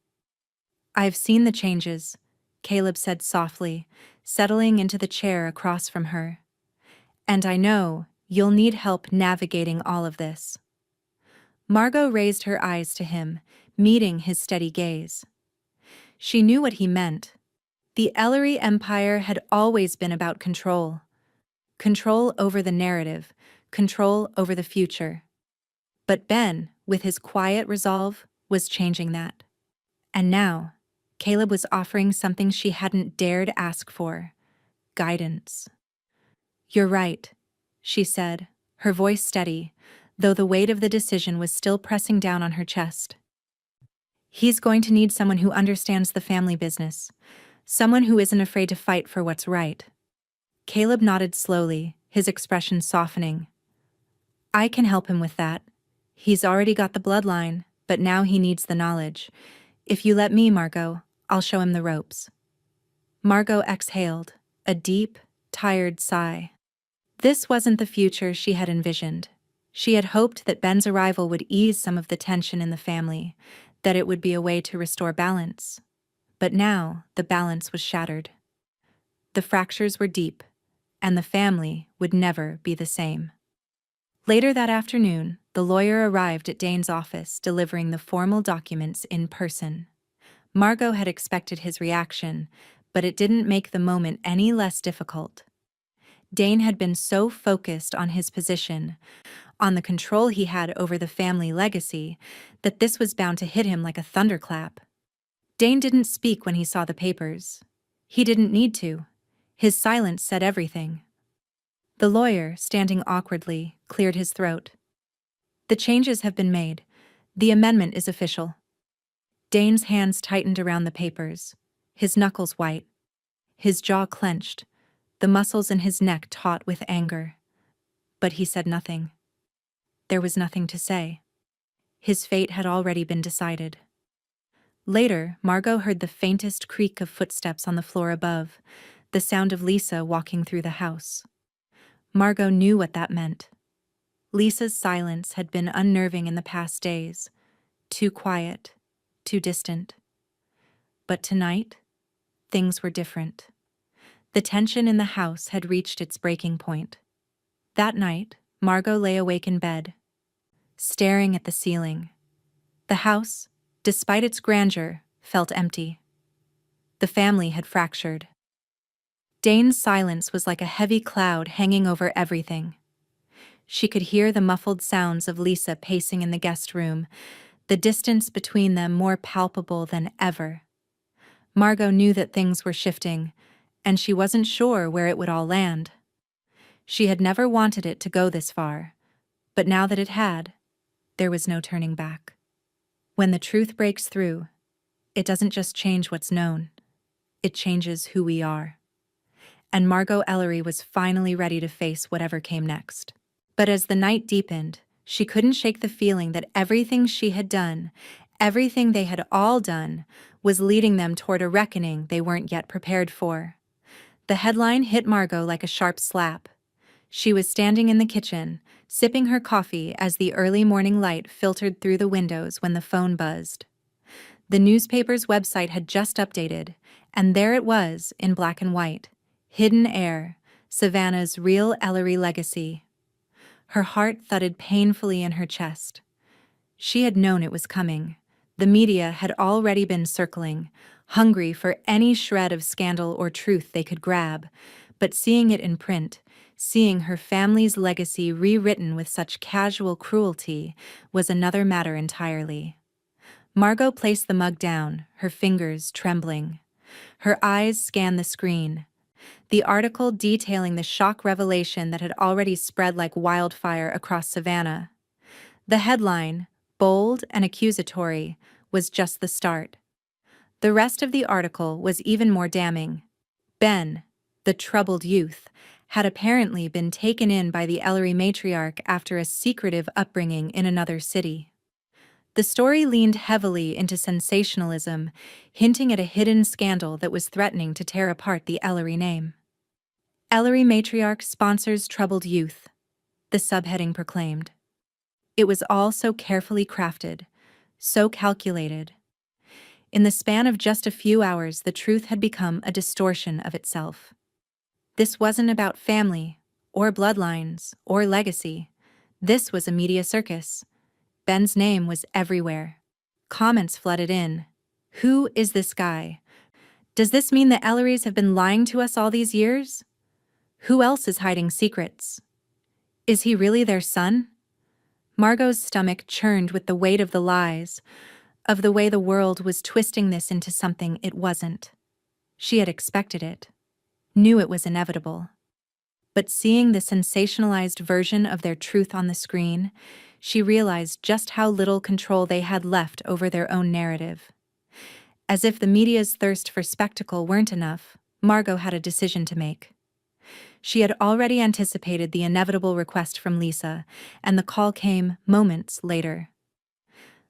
"I've seen the changes," Caleb said softly, settling into the chair across from her. "And I know you'll need help navigating all of this." Margot raised her eyes to him, meeting his steady gaze. She knew what he meant. The Ellery Empire had always been about control. Control over the narrative, control over the future. But Ben, with his quiet resolve, was changing that. And now, Caleb was offering something she hadn't dared ask for: guidance. "You're right," she said, her voice steady, though the weight of the decision was still pressing down on her chest. "He's going to need someone who understands the family business, someone who isn't afraid to fight for what's right." Caleb nodded slowly, his expression softening. "I can help him with that. He's already got the bloodline, but now he needs the knowledge. If you let me, Margot, I'll show him the ropes." Margot exhaled, a deep, tired sigh. This wasn't the future she had envisioned. She had hoped that Ben's arrival would ease some of the tension in the family, that it would be a way to restore balance. But now, the balance was shattered. The fractures were deep, and the family would never be the same. Later that afternoon, the lawyer arrived at Dane's office, delivering the formal documents in person. Margot had expected his reaction, but it didn't make the moment any less difficult. Dane had been so focused on his position, on the control he had over the family legacy, that this was bound to hit him like a thunderclap. Dane didn't speak when he saw the papers. He didn't need to. His silence said everything. The lawyer, standing awkwardly, cleared his throat. "The changes have been made. The amendment is official." Dane's hands tightened around the papers, his knuckles white, his jaw clenched, the muscles in his neck taut with anger. But he said nothing. There was nothing to say. His fate had already been decided. Later, Margot heard the faintest creak of footsteps on the floor above, the sound of Lisa walking through the house. Margot knew what that meant. Lisa's silence had been unnerving in the past days, too quiet, too distant. But tonight, things were different. The tension in the house had reached its breaking point. That night, Margot lay awake in bed, staring at the ceiling. The house, despite its grandeur, felt empty. The family had fractured. Dane's silence was like a heavy cloud hanging over everything. She could hear the muffled sounds of Lisa pacing in the guest room, the distance between them more palpable than ever. Margot knew that things were shifting, and she wasn't sure where it would all land. She had never wanted it to go this far, but now that it had, there was no turning back. When the truth breaks through, it doesn't just change what's known, it changes who we are. And Margot Ellery was finally ready to face whatever came next. But as the night deepened, she couldn't shake the feeling that everything she had done, everything they had all done, was leading them toward a reckoning they weren't yet prepared for. The headline hit Margot like a sharp slap. She was standing in the kitchen, sipping her coffee as the early morning light filtered through the windows when the phone buzzed. The newspaper's website had just updated, and there it was, in black and white. Hidden Heir, Savannah's real Ellery legacy. Her heart thudded painfully in her chest. She had known it was coming. The media had already been circling, hungry for any shred of scandal or truth they could grab, but seeing it in print, seeing her family's legacy rewritten with such casual cruelty, was another matter entirely. Margot placed the mug down, her fingers trembling. Her eyes scanned the screen. The article detailing the shock revelation that had already spread like wildfire across Savannah. The headline, bold and accusatory, was just the start. The rest of the article was even more damning. Ben, the troubled youth, had apparently been taken in by the Ellery matriarch after a secretive upbringing in another city. The story leaned heavily into sensationalism, hinting at a hidden scandal that was threatening to tear apart the Ellery name. Ellery matriarch sponsors troubled youth, the subheading proclaimed. It was all so carefully crafted, so calculated. In the span of just a few hours, the truth had become a distortion of itself. This wasn't about family, or bloodlines, or legacy. This was a media circus. Ben's name was everywhere. Comments flooded in. Who is this guy? Does this mean the Ellerys have been lying to us all these years? Who else is hiding secrets? Is he really their son? Margot's stomach churned with the weight of the lies, of the way the world was twisting this into something it wasn't. She had expected it, knew it was inevitable. But seeing the sensationalized version of their truth on the screen, she realized just how little control they had left over their own narrative. As if the media's thirst for spectacle weren't enough, Margot had a decision to make. She had already anticipated the inevitable request from Lisa, and the call came moments later.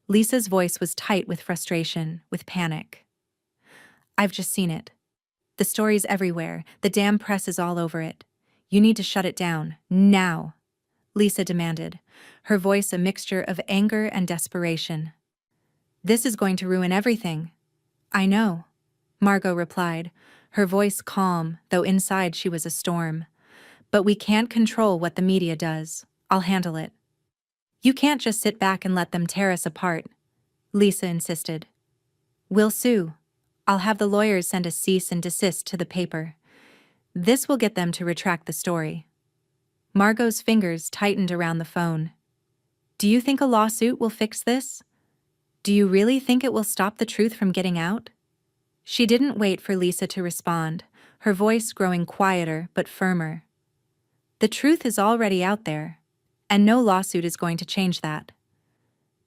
Lisa's voice was tight with frustration, with panic. "I've just seen it. The story's everywhere. The damn press is all over it. You need to shut it down, now," Lisa demanded, her voice a mixture of anger and desperation. "This is going to ruin everything." "I know," Margot replied, her voice calm, though inside she was a storm. "But we can't control what the media does. I'll handle it." "You can't just sit back and let them tear us apart," Lisa insisted. "We'll sue. I'll have the lawyers send a cease and desist to the paper. This will get them to retract the story." Margot's fingers tightened around the phone. "Do you think a lawsuit will fix this? Do you really think it will stop the truth from getting out?" She didn't wait for Lisa to respond, her voice growing quieter but firmer. "The truth is already out there, and no lawsuit is going to change that."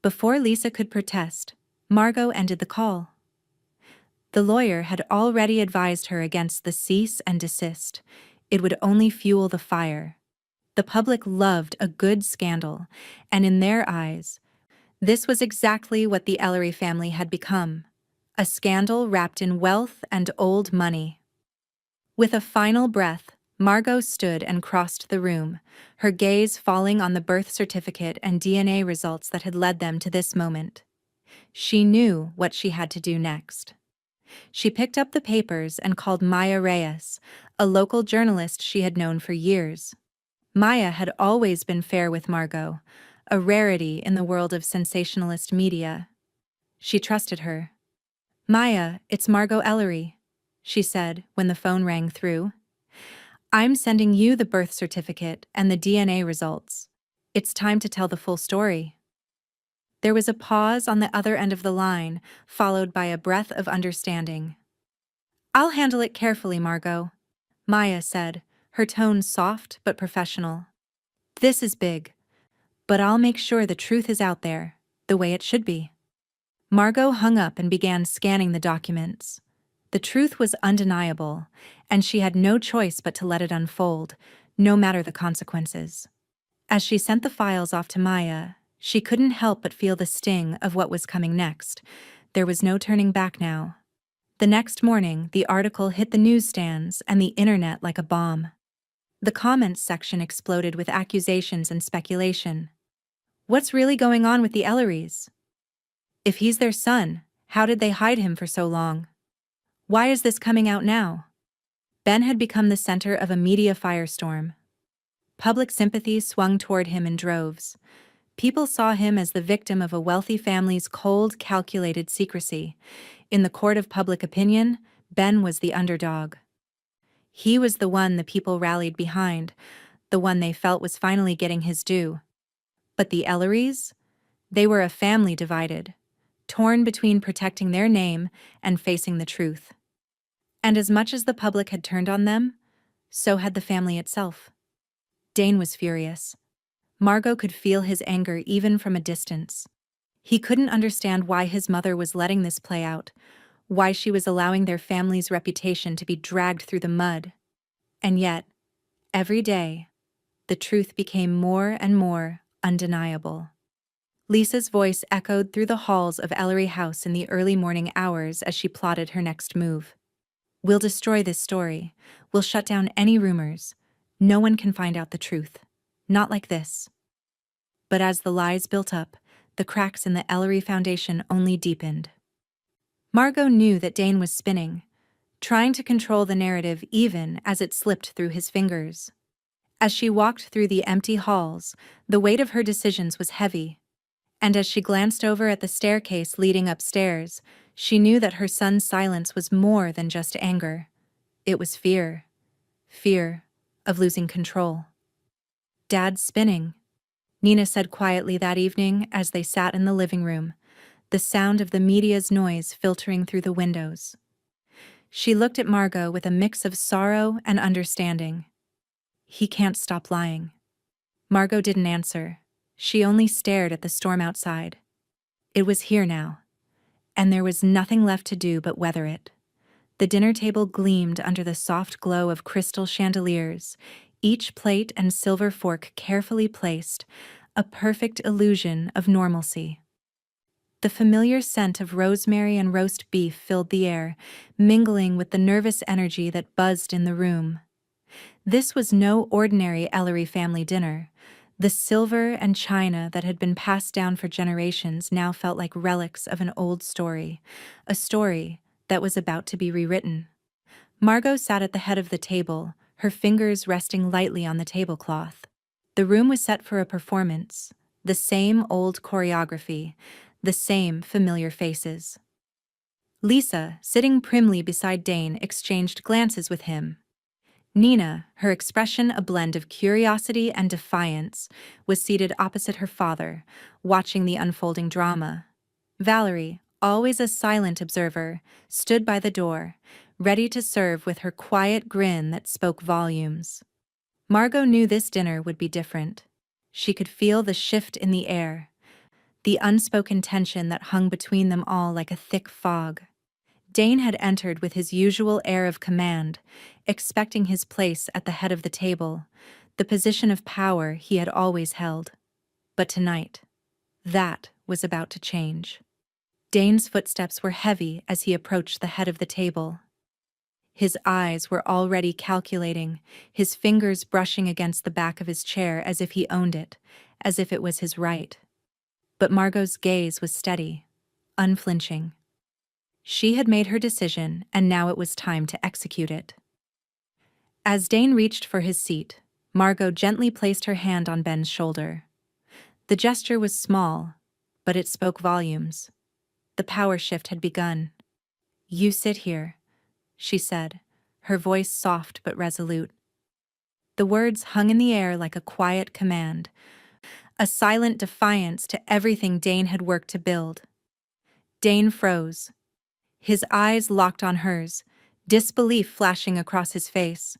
Before Lisa could protest, Margot ended the call. The lawyer had already advised her against the cease and desist. It would only fuel the fire. The public loved a good scandal, and in their eyes, this was exactly what the Ellery family had become, a scandal wrapped in wealth and old money. With a final breath, Margot stood and crossed the room, her gaze falling on the birth certificate and DNA results that had led them to this moment. She knew what she had to do next. She picked up the papers and called Maya Reyes, a local journalist she had known for years. Maya had always been fair with Margot, a rarity in the world of sensationalist media. She trusted her. "Maya, it's Margot Ellery," she said when the phone rang through. "I'm sending you the birth certificate and the DNA results. It's time to tell the full story." There was a pause on the other end of the line, followed by a breath of understanding. "I'll handle it carefully, Margot," Maya said, her tone soft but professional. "This is big, but I'll make sure the truth is out there, the way it should be." Margot hung up and began scanning the documents. The truth was undeniable, and she had no choice but to let it unfold, no matter the consequences. As she sent the files off to Maya, she couldn't help but feel the sting of what was coming next. There was no turning back now. The next morning, the article hit the newsstands and the internet like a bomb. The comments section exploded with accusations and speculation. What's really going on with the Ellerys? If he's their son, how did they hide him for so long? Why is this coming out now? Ben had become the center of a media firestorm. Public sympathy swung toward him in droves. People saw him as the victim of a wealthy family's cold, calculated secrecy. In the court of public opinion, Ben was the underdog. He was the one the people rallied behind, the one they felt was finally getting his due. But the Ellerys? They were a family divided, torn between protecting their name and facing the truth. And as much as the public had turned on them, so had the family itself. Dane was furious. Margot could feel his anger even from a distance. He couldn't understand why his mother was letting this play out, why she was allowing their family's reputation to be dragged through the mud. And yet, every day, the truth became more and more undeniable. Lisa's voice echoed through the halls of Ellery House in the early morning hours as she plotted her next move. "We'll destroy this story. We'll shut down any rumors. No one can find out the truth. Not like this." But as the lies built up, the cracks in the Ellery Foundation only deepened. Margot knew that Dane was spinning, trying to control the narrative even as it slipped through his fingers. As she walked through the empty halls, the weight of her decisions was heavy. And as she glanced over at the staircase leading upstairs, she knew that her son's silence was more than just anger. It was fear. Fear of losing control. Dad's spinning. Nina said quietly that evening as they sat in the living room, the sound of the media's noise filtering through the windows. She looked at Margot with a mix of sorrow and understanding. He can't stop lying. Margot didn't answer. She only stared at the storm outside. It was here now, and there was nothing left to do but weather it. The dinner table gleamed under the soft glow of crystal chandeliers, each plate and silver fork carefully placed, a perfect illusion of normalcy. The familiar scent of rosemary and roast beef filled the air, mingling with the nervous energy that buzzed in the room. This was no ordinary Ellery family dinner. The silver and china that had been passed down for generations now felt like relics of an old story, a story that was about to be rewritten. Margot sat at the head of the table, her fingers resting lightly on the tablecloth. The room was set for a performance, the same old choreography, the same familiar faces. Lisa, sitting primly beside Dane, exchanged glances with him. Nina, her expression a blend of curiosity and defiance, was seated opposite her father, watching the unfolding drama. Valerie, always a silent observer, stood by the door, ready to serve with her quiet grin that spoke volumes. Margot knew this dinner would be different. She could feel the shift in the air, the unspoken tension that hung between them all like a thick fog. Dane had entered with his usual air of command, expecting his place at the head of the table, the position of power he had always held. But tonight, that was about to change. Dane's footsteps were heavy as he approached the head of the table. His eyes were already calculating, his fingers brushing against the back of his chair as if he owned it, as if it was his right. But Margot's gaze was steady, unflinching. She had made her decision, and now it was time to execute it. As Dane reached for his seat, Margot gently placed her hand on Ben's shoulder. The gesture was small, but it spoke volumes. The power shift had begun. "You sit here," she said, her voice soft but resolute. The words hung in the air like a quiet command, a silent defiance to everything Dane had worked to build. Dane froze. His eyes locked on hers, disbelief flashing across his face.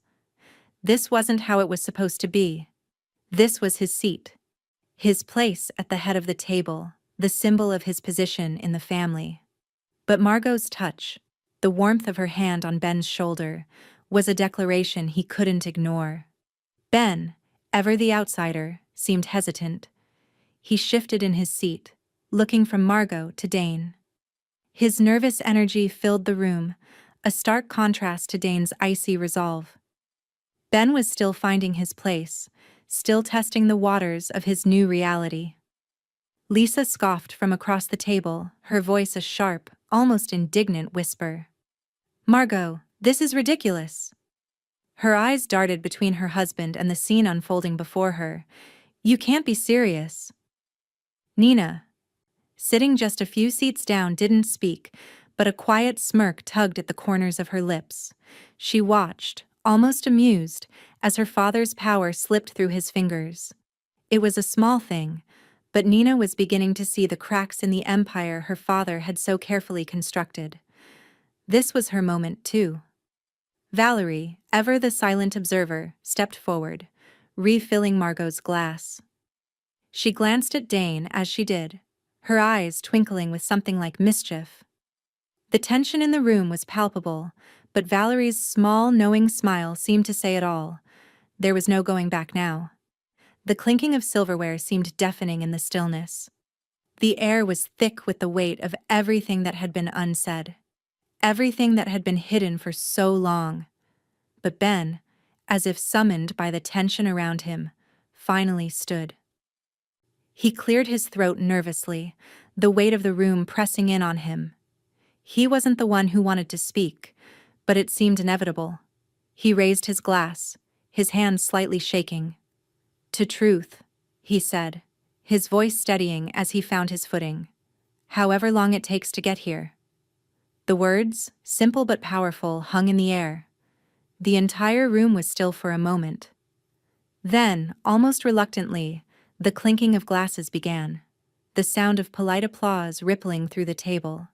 This wasn't how it was supposed to be. This was his seat, his place at the head of the table, the symbol of his position in the family. But Margot's touch, the warmth of her hand on Ben's shoulder, was a declaration he couldn't ignore. Ben, ever the outsider, seemed hesitant. He shifted in his seat, looking from Margot to Dane. His nervous energy filled the room, a stark contrast to Dane's icy resolve. Ben was still finding his place, still testing the waters of his new reality. Lisa scoffed from across the table, her voice a sharp, almost indignant whisper. "Margot, this is ridiculous." Her eyes darted between her husband and the scene unfolding before her. "You can't be serious." Nina, sitting just a few seats down, didn't speak, but a quiet smirk tugged at the corners of her lips. She watched, almost amused, as her father's power slipped through his fingers. It was a small thing, but Nina was beginning to see the cracks in the empire her father had so carefully constructed. This was her moment, too. Valerie, ever the silent observer, stepped forward, refilling Margot's glass. She glanced at Dane as she did, her eyes twinkling with something like mischief. The tension in the room was palpable, but Valerie's small, knowing smile seemed to say it all. There was no going back now. The clinking of silverware seemed deafening in the stillness. The air was thick with the weight of everything that had been unsaid, everything that had been hidden for so long. But Ben, as if summoned by the tension around him, finally stood. He cleared his throat nervously, the weight of the room pressing in on him. He wasn't the one who wanted to speak, but it seemed inevitable. He raised his glass, his hand slightly shaking. "To truth," he said, his voice steadying as he found his footing. "However long it takes to get here." The words, simple but powerful, hung in the air. The entire room was still for a moment. Then, almost reluctantly, The clinking of glasses began, the sound of polite applause rippling through the table.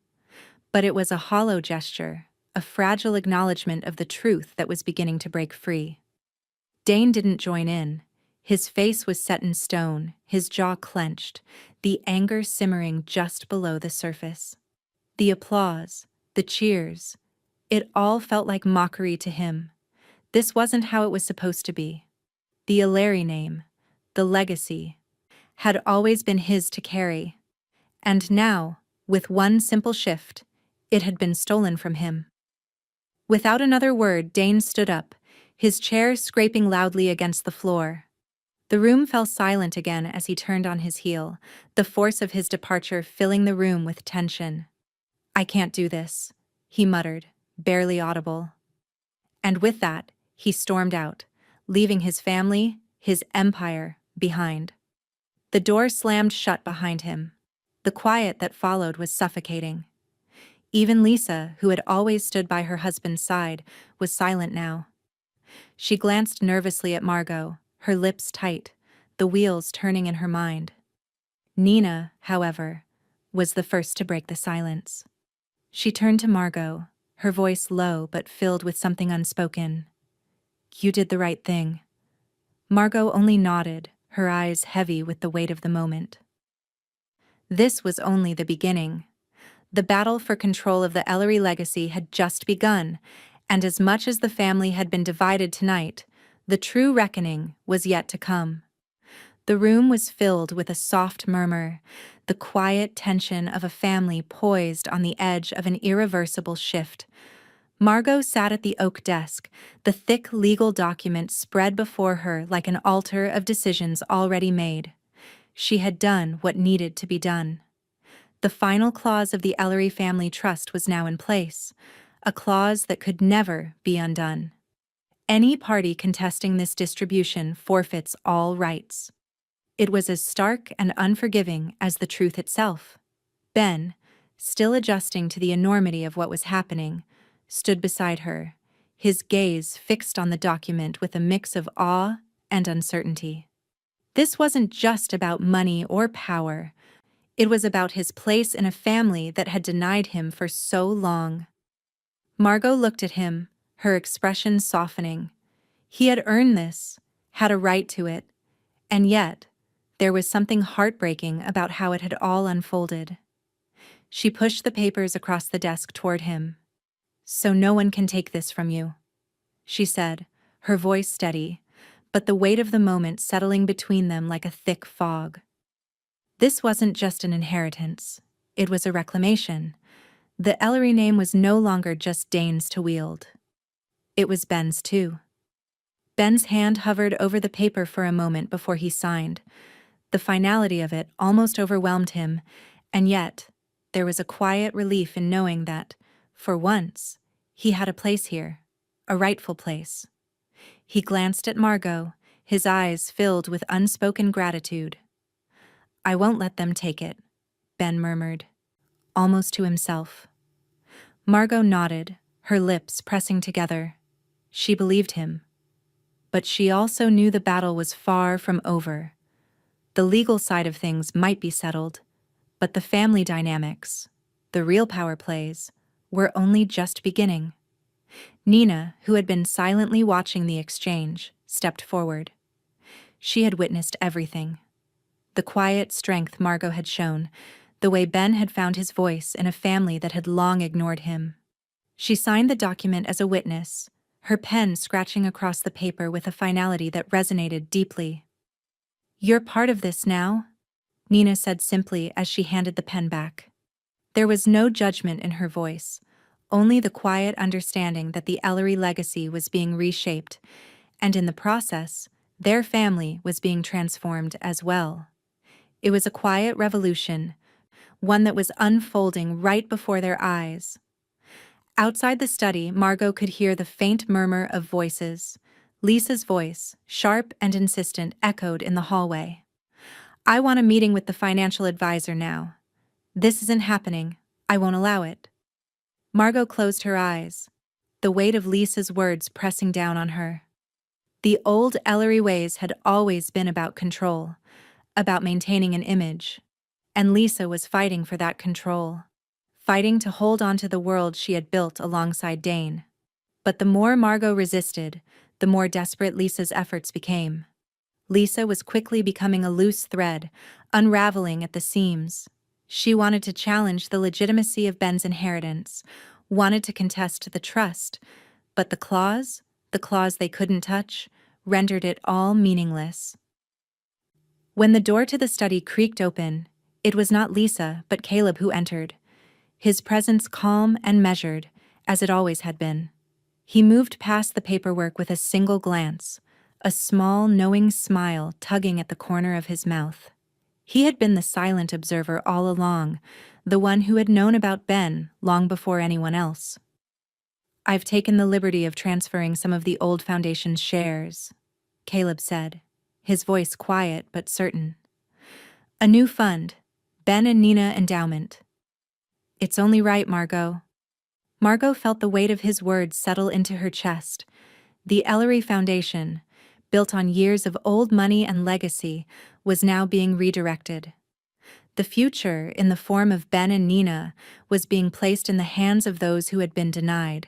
But it was a hollow gesture, a fragile acknowledgement of the truth that was beginning to break free. Dane didn't join in. His face was set in stone, his jaw clenched, the anger simmering just below the surface. The applause, the cheers, it all felt like mockery to him. This wasn't how it was supposed to be. The Illyri name, the legacy, had always been his to carry. And now, with one simple shift, it had been stolen from him. Without another word, Dane stood up, his chair scraping loudly against the floor. The room fell silent again as he turned on his heel, the force of his departure filling the room with tension. "I can't do this," he muttered, barely audible. And with that, he stormed out, leaving his family, his empire, behind. The door slammed shut behind him. The quiet that followed was suffocating. Even Lisa, who had always stood by her husband's side, was silent now. She glanced nervously at Margot, her lips tight, the wheels turning in her mind. Nina, however, was the first to break the silence. She turned to Margot, her voice low but filled with something unspoken. "You did the right thing." Margot only nodded, her eyes heavy with the weight of the moment. This was only the beginning. The battle for control of the Ellery legacy had just begun, and as much as the family had been divided tonight, the true reckoning was yet to come. The room was filled with a soft murmur, the quiet tension of a family poised on the edge of an irreversible shift. Margot sat at the oak desk, the thick legal document spread before her like an altar of decisions already made. She had done what needed to be done. The final clause of the Ellery family trust was now in place, a clause that could never be undone. Any party contesting this distribution forfeits all rights. It was as stark and unforgiving as the truth itself. Ben, still adjusting to the enormity of what was happening, stood beside her, his gaze fixed on the document with a mix of awe and uncertainty. This wasn't just about money or power. It was about his place in a family that had denied him for so long. Margot looked at him, her expression softening. He had earned this, had a right to it, and yet, there was something heartbreaking about how it had all unfolded. She pushed the papers across the desk toward him. "So no one can take this from you," she said, her voice steady, but the weight of the moment settling between them like a thick fog. This wasn't just an inheritance. It was a reclamation. The Ellery name was no longer just Dane's to wield. It was Ben's too. Ben's hand hovered over the paper for a moment before he signed. The finality of it almost overwhelmed him, and yet, there was a quiet relief in knowing that, for once, he had a place here, a rightful place. He glanced at Margot, his eyes filled with unspoken gratitude. "I won't let them take it," Ben murmured, almost to himself. Margot nodded, her lips pressing together. She believed him. But she also knew the battle was far from over. The legal side of things might be settled, but the family dynamics, the real power plays, were only just beginning. Nina, who had been silently watching the exchange, stepped forward. She had witnessed everything. The quiet strength Margot had shown, the way Ben had found his voice in a family that had long ignored him. She signed the document as a witness, her pen scratching across the paper with a finality that resonated deeply. "You're part of this now," Nina said simply as she handed the pen back. There was no judgment in her voice, only the quiet understanding that the Ellery legacy was being reshaped, and in the process, their family was being transformed as well. It was a quiet revolution, one that was unfolding right before their eyes. Outside the study, Margot could hear the faint murmur of voices. Lisa's voice, sharp and insistent, echoed in the hallway. "I want a meeting with the financial advisor now. This isn't happening. I won't allow it." Margot closed her eyes, the weight of Lisa's words pressing down on her. The old Ellery ways had always been about control, about maintaining an image. And Lisa was fighting for that control, fighting to hold on to the world she had built alongside Dane. But the more Margot resisted, the more desperate Lisa's efforts became. Lisa was quickly becoming a loose thread, unraveling at the seams. She wanted to challenge the legitimacy of Ben's inheritance, wanted to contest the trust, but the clause they couldn't touch, rendered it all meaningless. When the door to the study creaked open, it was not Lisa but Caleb who entered, his presence calm and measured, as it always had been. He moved past the paperwork with a single glance, a small, knowing smile tugging at the corner of his mouth. He had been the silent observer all along, the one who had known about Ben long before anyone else. "I've taken the liberty of transferring some of the old Foundation's shares," Caleb said, his voice quiet but certain. "A new fund, Ben and Nina Endowment." "It's only right, Margot." Margot felt the weight of his words settle into her chest. The Ellery Foundation, built on years of old money and legacy, was now being redirected. The future, in the form of Ben and Nina, was being placed in the hands of those who had been denied.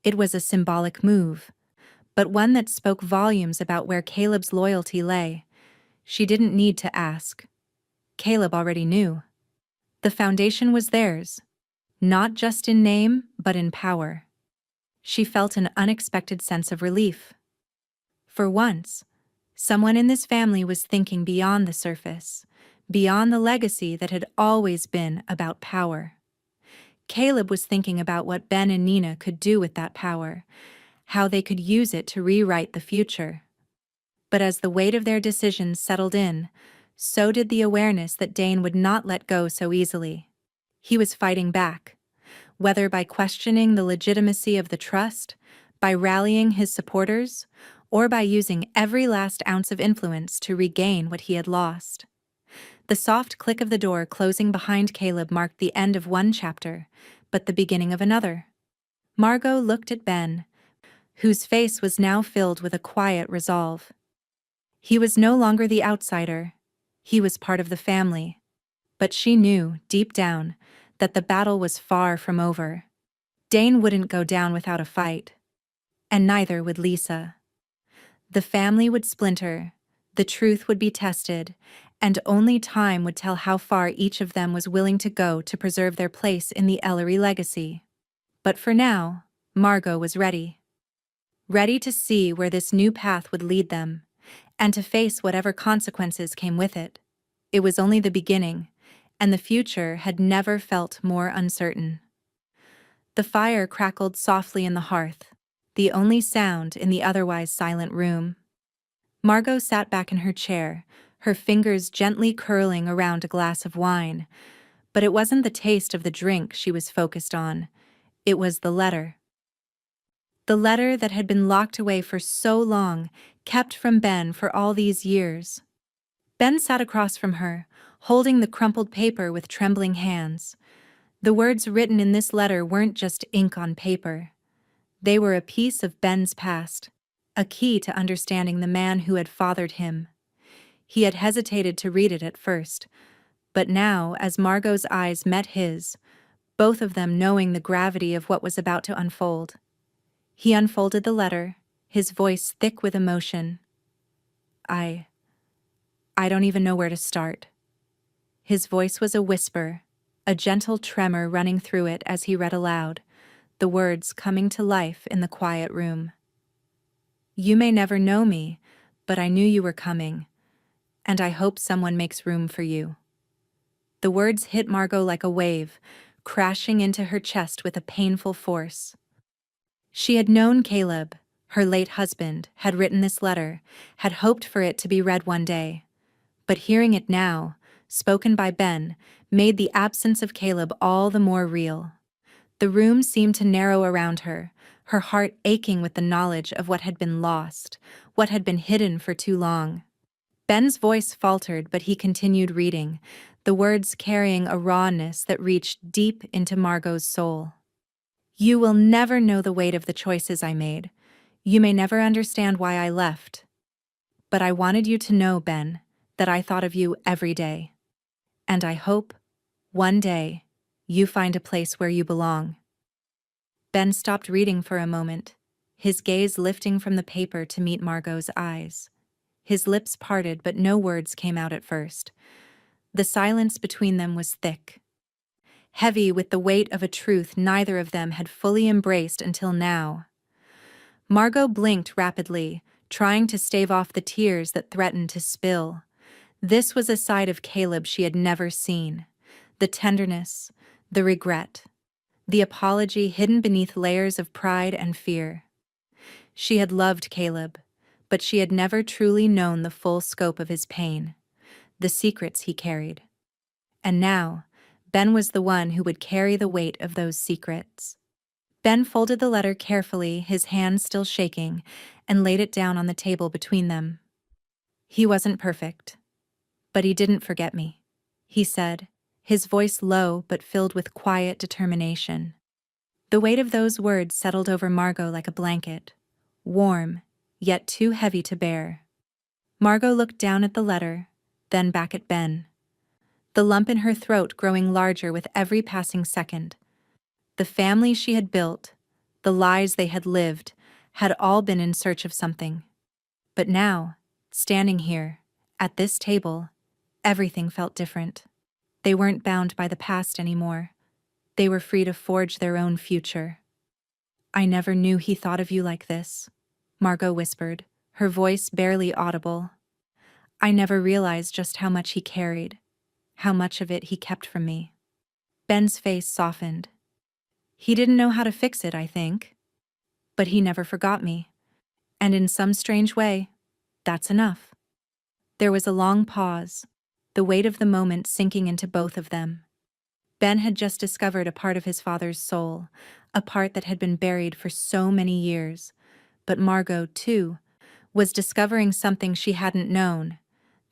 It was a symbolic move, but one that spoke volumes about where Caleb's loyalty lay. She didn't need to ask. Caleb already knew. The foundation was theirs, not just in name, but in power. She felt an unexpected sense of relief. For once, someone in this family was thinking beyond the surface, beyond the legacy that had always been about power. Caleb was thinking about what Ben and Nina could do with that power, how they could use it to rewrite the future. But as the weight of their decisions settled in, so did the awareness that Dane would not let go so easily. He was fighting back, whether by questioning the legitimacy of the trust, by rallying his supporters, or by using every last ounce of influence to regain what he had lost. The soft click of the door closing behind Caleb marked the end of one chapter, but the beginning of another. Margot looked at Ben, whose face was now filled with a quiet resolve. He was no longer the outsider. He was part of the family. But she knew, deep down, that the battle was far from over. Dane wouldn't go down without a fight. And neither would Lisa. The family would splinter, the truth would be tested, and only time would tell how far each of them was willing to go to preserve their place in the Ellery legacy. But for now, Margot was ready. Ready to see where this new path would lead them, and to face whatever consequences came with it. It was only the beginning, and the future had never felt more uncertain. The fire crackled softly in the hearth, the only sound in the otherwise silent room. Margot sat back in her chair, her fingers gently curling around a glass of wine. But it wasn't the taste of the drink she was focused on. It was the letter. The letter that had been locked away for so long, kept from Ben for all these years. Ben sat across from her, holding the crumpled paper with trembling hands. The words written in this letter weren't just ink on paper. They were a piece of Ben's past, a key to understanding the man who had fathered him. He had hesitated to read it at first, but now, as Margot's eyes met his, both of them knowing the gravity of what was about to unfold, he unfolded the letter, his voice thick with emotion. I don't even know where to start." His voice was a whisper, a gentle tremor running through it as he read aloud, the words coming to life in the quiet room. "You may never know me, but I knew you were coming, and I hope someone makes room for you." The words hit Margot like a wave, crashing into her chest with a painful force. She had known Caleb, her late husband, had written this letter, had hoped for it to be read one day. But hearing it now, spoken by Ben, made the absence of Caleb all the more real. The room seemed to narrow around her, her heart aching with the knowledge of what had been lost, what had been hidden for too long. Ben's voice faltered, but he continued reading, the words carrying a rawness that reached deep into Margot's soul. "You will never know the weight of the choices I made. You may never understand why I left. But I wanted you to know, Ben, that I thought of you every day. And I hope, one day, you find a place where you belong." Ben stopped reading for a moment, his gaze lifting from the paper to meet Margot's eyes. His lips parted, but no words came out at first. The silence between them was thick, heavy with the weight of a truth neither of them had fully embraced until now. Margot blinked rapidly, trying to stave off the tears that threatened to spill. This was a side of Caleb she had never seen. The tenderness, the regret, the apology hidden beneath layers of pride and fear. She had loved Caleb, but she had never truly known the full scope of his pain, the secrets he carried. And now, Ben was the one who would carry the weight of those secrets. Ben folded the letter carefully, his hand still shaking, and laid it down on the table between them. "He wasn't perfect, but he didn't forget me," he said, his voice low but filled with quiet determination. The weight of those words settled over Margot like a blanket, warm, yet too heavy to bear. Margot looked down at the letter, then back at Ben, the lump in her throat growing larger with every passing second. The family she had built, the lies they had lived, had all been in search of something. But now, standing here, at this table, everything felt different. They weren't bound by the past anymore. They were free to forge their own future. "I never knew he thought of you like this," Margot whispered, her voice barely audible. "I never realized just how much he carried, how much of it he kept from me." Ben's face softened. "He didn't know how to fix it, I think. But he never forgot me. And in some strange way, that's enough." There was a long pause, the weight of the moment sinking into both of them. Ben had just discovered a part of his father's soul, a part that had been buried for so many years. But Margot, too, was discovering something she hadn't known.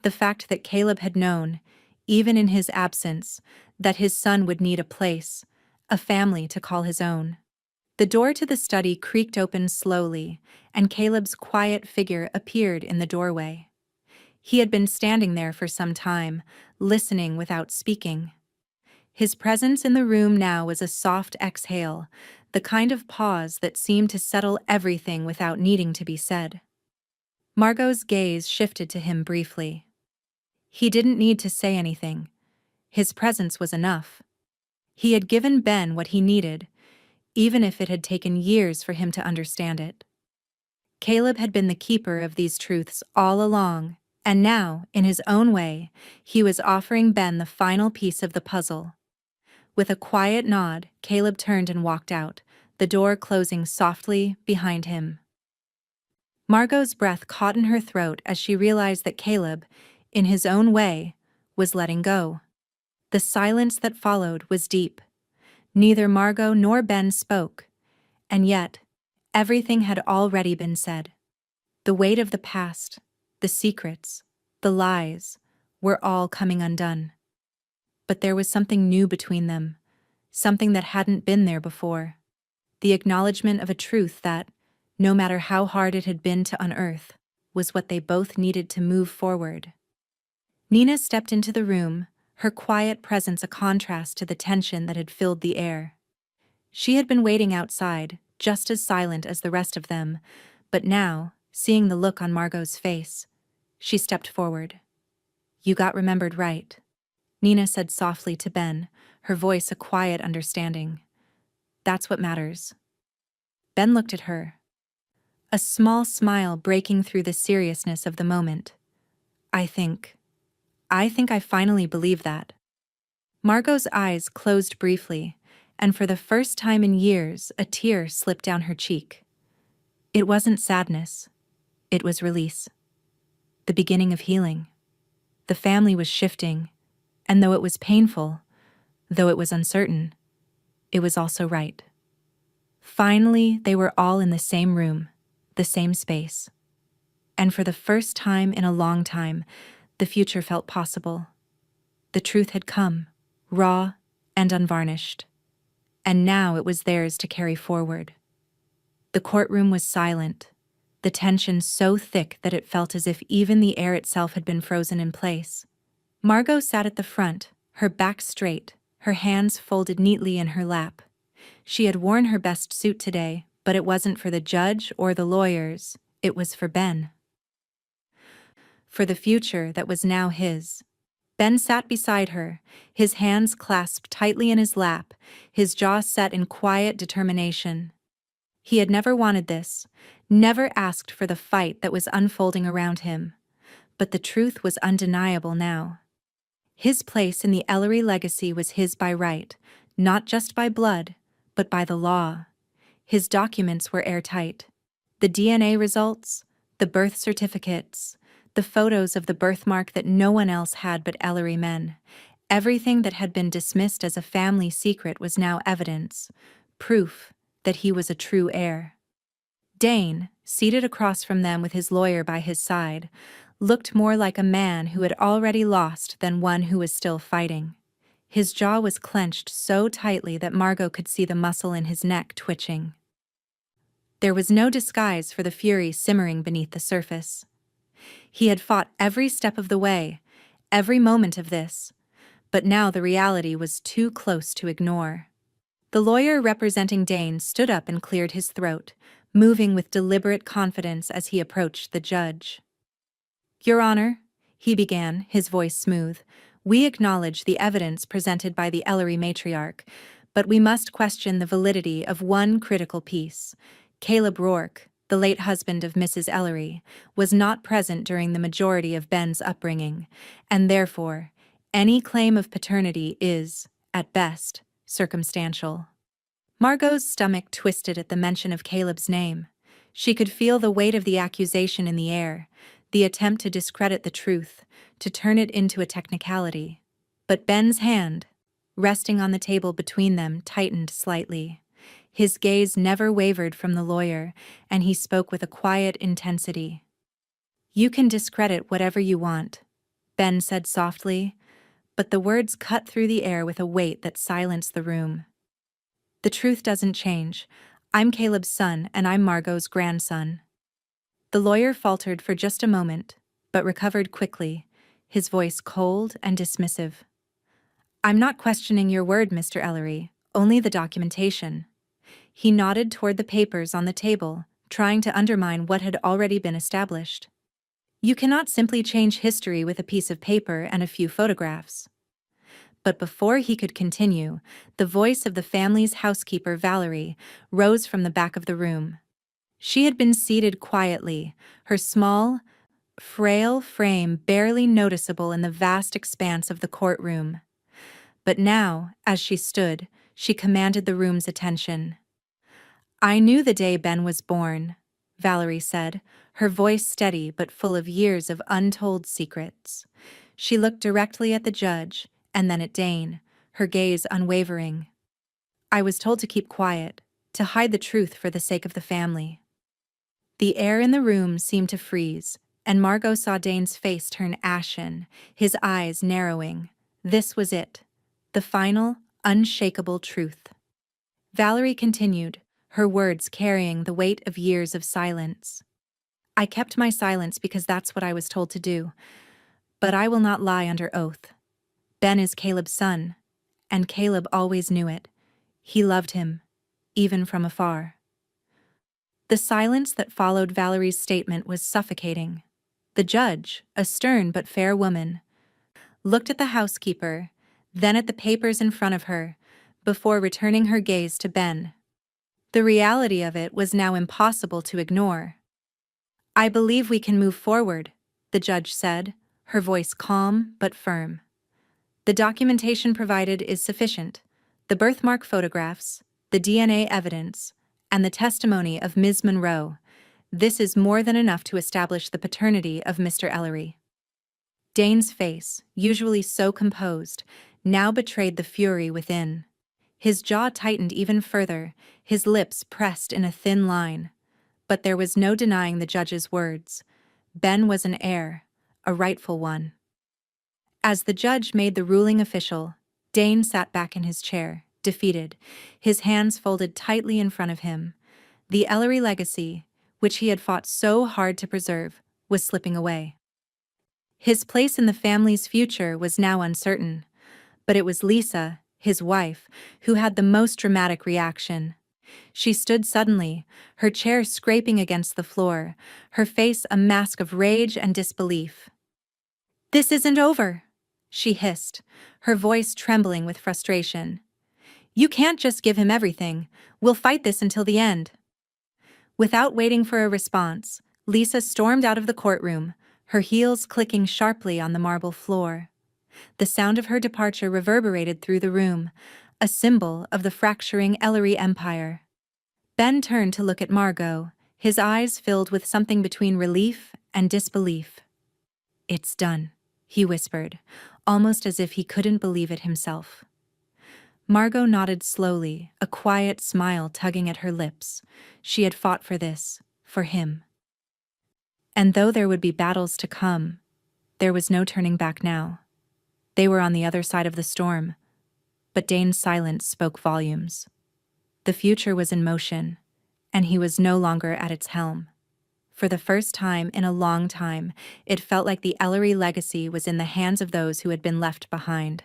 The fact that Caleb had known, even in his absence, that his son would need a place, a family to call his own. The door to the study creaked open slowly, and Caleb's quiet figure appeared in the doorway. He had been standing there for some time, listening without speaking. His presence in the room now was a soft exhale, the kind of pause that seemed to settle everything without needing to be said. Margot's gaze shifted to him briefly. He didn't need to say anything. His presence was enough. He had given Ben what he needed, even if it had taken years for him to understand it. Caleb had been the keeper of these truths all along, and now, in his own way, he was offering Ben the final piece of the puzzle. With a quiet nod, Caleb turned and walked out, the door closing softly behind him. Margot's breath caught in her throat as she realized that Caleb, in his own way, was letting go. The silence that followed was deep. Neither Margot nor Ben spoke, and yet, everything had already been said. The weight of the past, the secrets, the lies, were all coming undone. But there was something new between them, something that hadn't been there before. The acknowledgement of a truth that, no matter how hard it had been to unearth, was what they both needed to move forward. Nina stepped into the room, her quiet presence a contrast to the tension that had filled the air. She had been waiting outside, just as silent as the rest of them, but now, seeing the look on Margot's face, she stepped forward. "You got remembered right," Nina said softly to Ben, her voice a quiet understanding. "That's what matters." Ben looked at her, a small smile breaking through the seriousness of the moment. I think I finally believe that." Margot's eyes closed briefly, and for the first time in years, a tear slipped down her cheek. It wasn't sadness. It was release. The beginning of healing. The family was shifting, and though it was painful, though it was uncertain, it was also right. Finally, they were all in the same room, the same space. And for the first time in a long time, the future felt possible. The truth had come, raw and unvarnished. And now it was theirs to carry forward. The courtroom was silent, the tension so thick that it felt as if even the air itself had been frozen in place. Margot sat at the front, her back straight, her hands folded neatly in her lap. She had worn her best suit today, but it wasn't for the judge or the lawyers, it was for Ben. For the future that was now his. Ben sat beside her, his hands clasped tightly in his lap, his jaw set in quiet determination. He had never wanted this, never asked for the fight that was unfolding around him. But the truth was undeniable now. His place in the Ellery legacy was his by right, not just by blood, but by the law. His documents were airtight. The DNA results, the birth certificates, the photos of the birthmark that no one else had but Ellery men. Everything that had been dismissed as a family secret was now evidence, proof that he was a true heir. Dane, seated across from them with his lawyer by his side, looked more like a man who had already lost than one who was still fighting. His jaw was clenched so tightly that Margot could see the muscle in his neck twitching. There was no disguise for the fury simmering beneath the surface. He had fought every step of the way, every moment of this, but now the reality was too close to ignore. The lawyer representing Dane stood up and cleared his throat, moving with deliberate confidence as he approached the judge. "Your Honor," he began, his voice smooth, "we acknowledge the evidence presented by the Ellery matriarch, but we must question the validity of one critical piece. Caleb Rourke, the late husband of Mrs. Ellery, was not present during the majority of Ben's upbringing, and therefore, any claim of paternity is, at best, circumstantial." Margot's stomach twisted at the mention of Caleb's name. She could feel the weight of the accusation in the air, the attempt to discredit the truth, to turn it into a technicality. But Ben's hand, resting on the table between them, tightened slightly. His gaze never wavered from the lawyer, and he spoke with a quiet intensity. "You can discredit whatever you want," Ben said softly, but the words cut through the air with a weight that silenced the room. "The truth doesn't change. I'm Caleb's son, and I'm Margot's grandson." The lawyer faltered for just a moment, but recovered quickly, his voice cold and dismissive. "I'm not questioning your word, Mr. Ellery, only the documentation." He nodded toward the papers on the table, trying to undermine what had already been established. "You cannot simply change history with a piece of paper and a few photographs." But before he could continue, the voice of the family's housekeeper, Valerie, rose from the back of the room. She had been seated quietly, her small, frail frame barely noticeable in the vast expanse of the courtroom. But now, as she stood, she commanded the room's attention. "I knew the day Ben was born," Valerie said, her voice steady but full of years of untold secrets. She looked directly at the judge, and then at Dane, her gaze unwavering. "I was told to keep quiet, to hide the truth for the sake of the family." The air in the room seemed to freeze, and Margot saw Dane's face turn ashen, his eyes narrowing. This was it, the final, unshakable truth. Valerie continued, her words carrying the weight of years of silence. "I kept my silence because that's what I was told to do. But I will not lie under oath. Ben is Caleb's son, and Caleb always knew it. He loved him, even from afar." The silence that followed Valerie's statement was suffocating. The judge, a stern but fair woman, looked at the housekeeper, then at the papers in front of her, before returning her gaze to Ben. The reality of it was now impossible to ignore. "I believe we can move forward," the judge said, her voice calm but firm. "The documentation provided is sufficient. The birthmark photographs, the DNA evidence, and the testimony of Ms. Monroe. This is more than enough to establish the paternity of Mr. Ellery." Dane's face, usually so composed, now betrayed the fury within. His jaw tightened even further, his lips pressed in a thin line. But there was no denying the judge's words. Ben was an heir, a rightful one. As the judge made the ruling official, Dane sat back in his chair, defeated, his hands folded tightly in front of him. The Ellery legacy, which he had fought so hard to preserve, was slipping away. His place in the family's future was now uncertain, but it was Lisa, his wife, who had the most dramatic reaction. She stood suddenly, her chair scraping against the floor, her face a mask of rage and disbelief. "This isn't over," she hissed, her voice trembling with frustration. "You can't just give him everything. We'll fight this until the end." Without waiting for a response, Lisa stormed out of the courtroom, her heels clicking sharply on the marble floor. The sound of her departure reverberated through the room, a symbol of the fracturing Ellery Empire. Ben turned to look at Margot, his eyes filled with something between relief and disbelief. "It's done," he whispered, almost as if he couldn't believe it himself. Margot nodded slowly, a quiet smile tugging at her lips. She had fought for this, for him. And though there would be battles to come, there was no turning back now. They were on the other side of the storm, but Dane's silence spoke volumes. The future was in motion, and he was no longer at its helm. For the first time in a long time, it felt like the Ellery legacy was in the hands of those who had been left behind.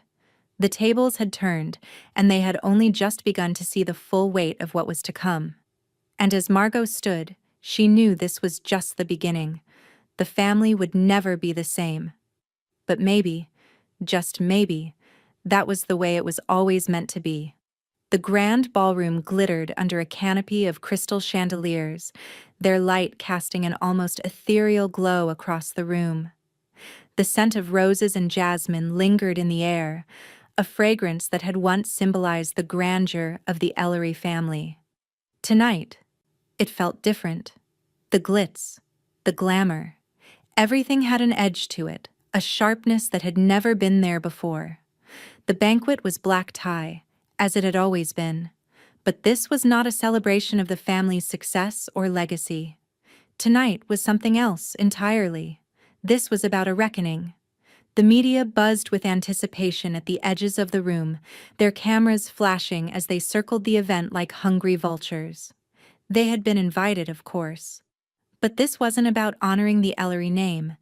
The tables had turned, and they had only just begun to see the full weight of what was to come. And as Margot stood, she knew this was just the beginning. The family would never be the same. But maybe, just maybe, that was the way it was always meant to be. The grand ballroom glittered under a canopy of crystal chandeliers, their light casting an almost ethereal glow across the room. The scent of roses and jasmine lingered in the air, a fragrance that had once symbolized the grandeur of the Ellery family. Tonight, it felt different. The glitz, the glamour, everything had an edge to it, a sharpness that had never been there before. The banquet was black tie, as it had always been, but this was not a celebration of the family's success or legacy. Tonight was something else entirely. This was about a reckoning. The media buzzed with anticipation at the edges of the room, their cameras flashing as they circled the event like hungry vultures. They had been invited, of course. But this wasn't about honoring the Ellery name.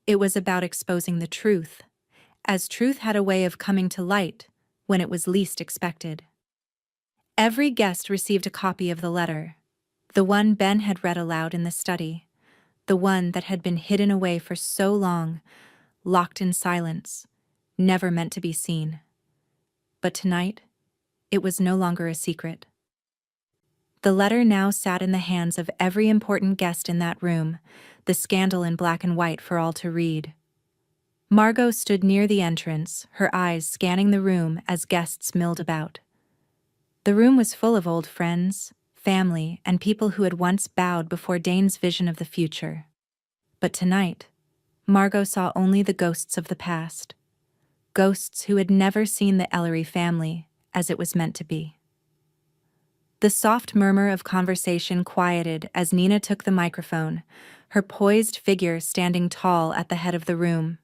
It was about exposing the truth, as truth had a way of coming to light when it was least expected. Every guest received a copy of the letter, the one Ben had read aloud in the study, the one that had been hidden away for so long, locked in silence, never meant to be seen. But tonight, it was no longer a secret. The letter now sat in the hands of every important guest in that room, the scandal in black and white for all to read. Margot stood near the entrance, her eyes scanning the room as guests milled about. The room was full of old friends, family, and people who had once bowed before Dane's vision of the future. But tonight, Margot saw only the ghosts of the past. Ghosts who had never seen the Ellery family as it was meant to be. The soft murmur of conversation quieted as Nina took the microphone, her poised figure standing tall at the head of the room.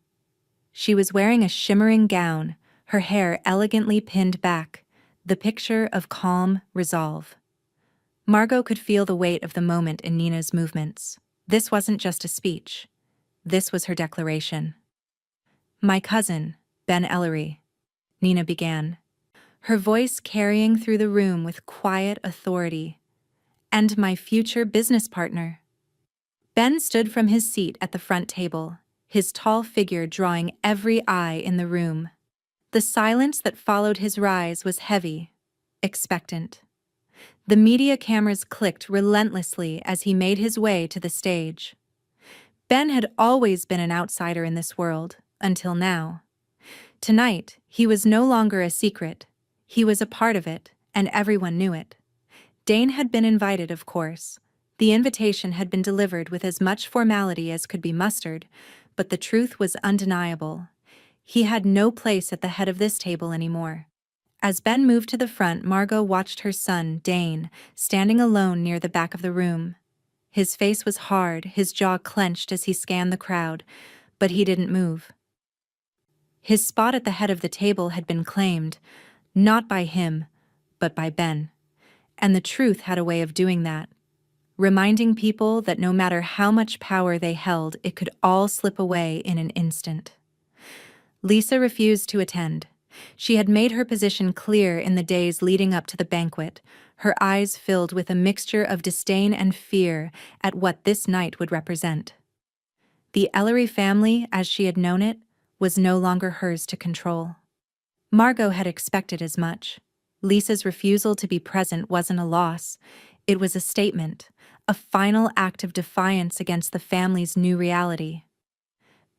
She was wearing a shimmering gown, her hair elegantly pinned back, the picture of calm resolve. Margot could feel the weight of the moment in Nina's movements. This wasn't just a speech. This was her declaration. "My cousin, Ben Ellery," Nina began, her voice carrying through the room with quiet authority, "and my future business partner." Ben stood from his seat at the front table, his tall figure drawing every eye in the room. The silence that followed his rise was heavy, expectant. The media cameras clicked relentlessly as he made his way to the stage. Ben had always been an outsider in this world, until now. Tonight, he was no longer a secret. He was a part of it, and everyone knew it. Dane had been invited, of course. The invitation had been delivered with as much formality as could be mustered, but the truth was undeniable. He had no place at the head of this table anymore. As Ben moved to the front, Margot watched her son, Dane, standing alone near the back of the room. His face was hard, his jaw clenched as he scanned the crowd, but he didn't move. His spot at the head of the table had been claimed, not by him, but by Ben. And the truth had a way of doing that. reminding people that no matter how much power they held, it could all slip away in an instant. Lisa refused to attend. She had made her position clear in the days leading up to the banquet, her eyes filled with a mixture of disdain and fear at what this night would represent. The Ellery family, as she had known it, was no longer hers to control. Margot had expected as much. Lisa's refusal to be present wasn't a loss. It was a statement, a final act of defiance against the family's new reality.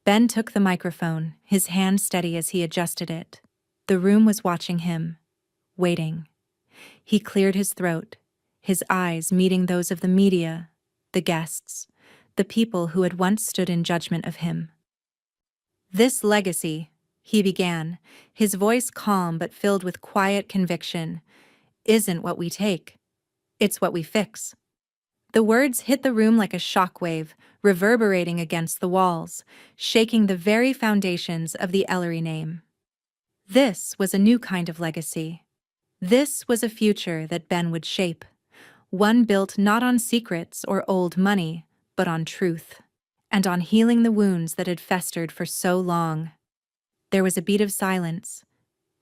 Ben took the microphone, his hand steady as he adjusted it. The room was watching him, waiting. He cleared his throat, his eyes meeting those of the media, the guests, the people who had once stood in judgment of him. "This legacy," he began, his voice calm but filled with quiet conviction, "isn't what we take. It's what we fix." The words hit the room like a shockwave, reverberating against the walls, shaking the very foundations of the Ellery name. This was a new kind of legacy. This was a future that Ben would shape, one built not on secrets or old money, but on truth, and on healing the wounds that had festered for so long. There was a beat of silence.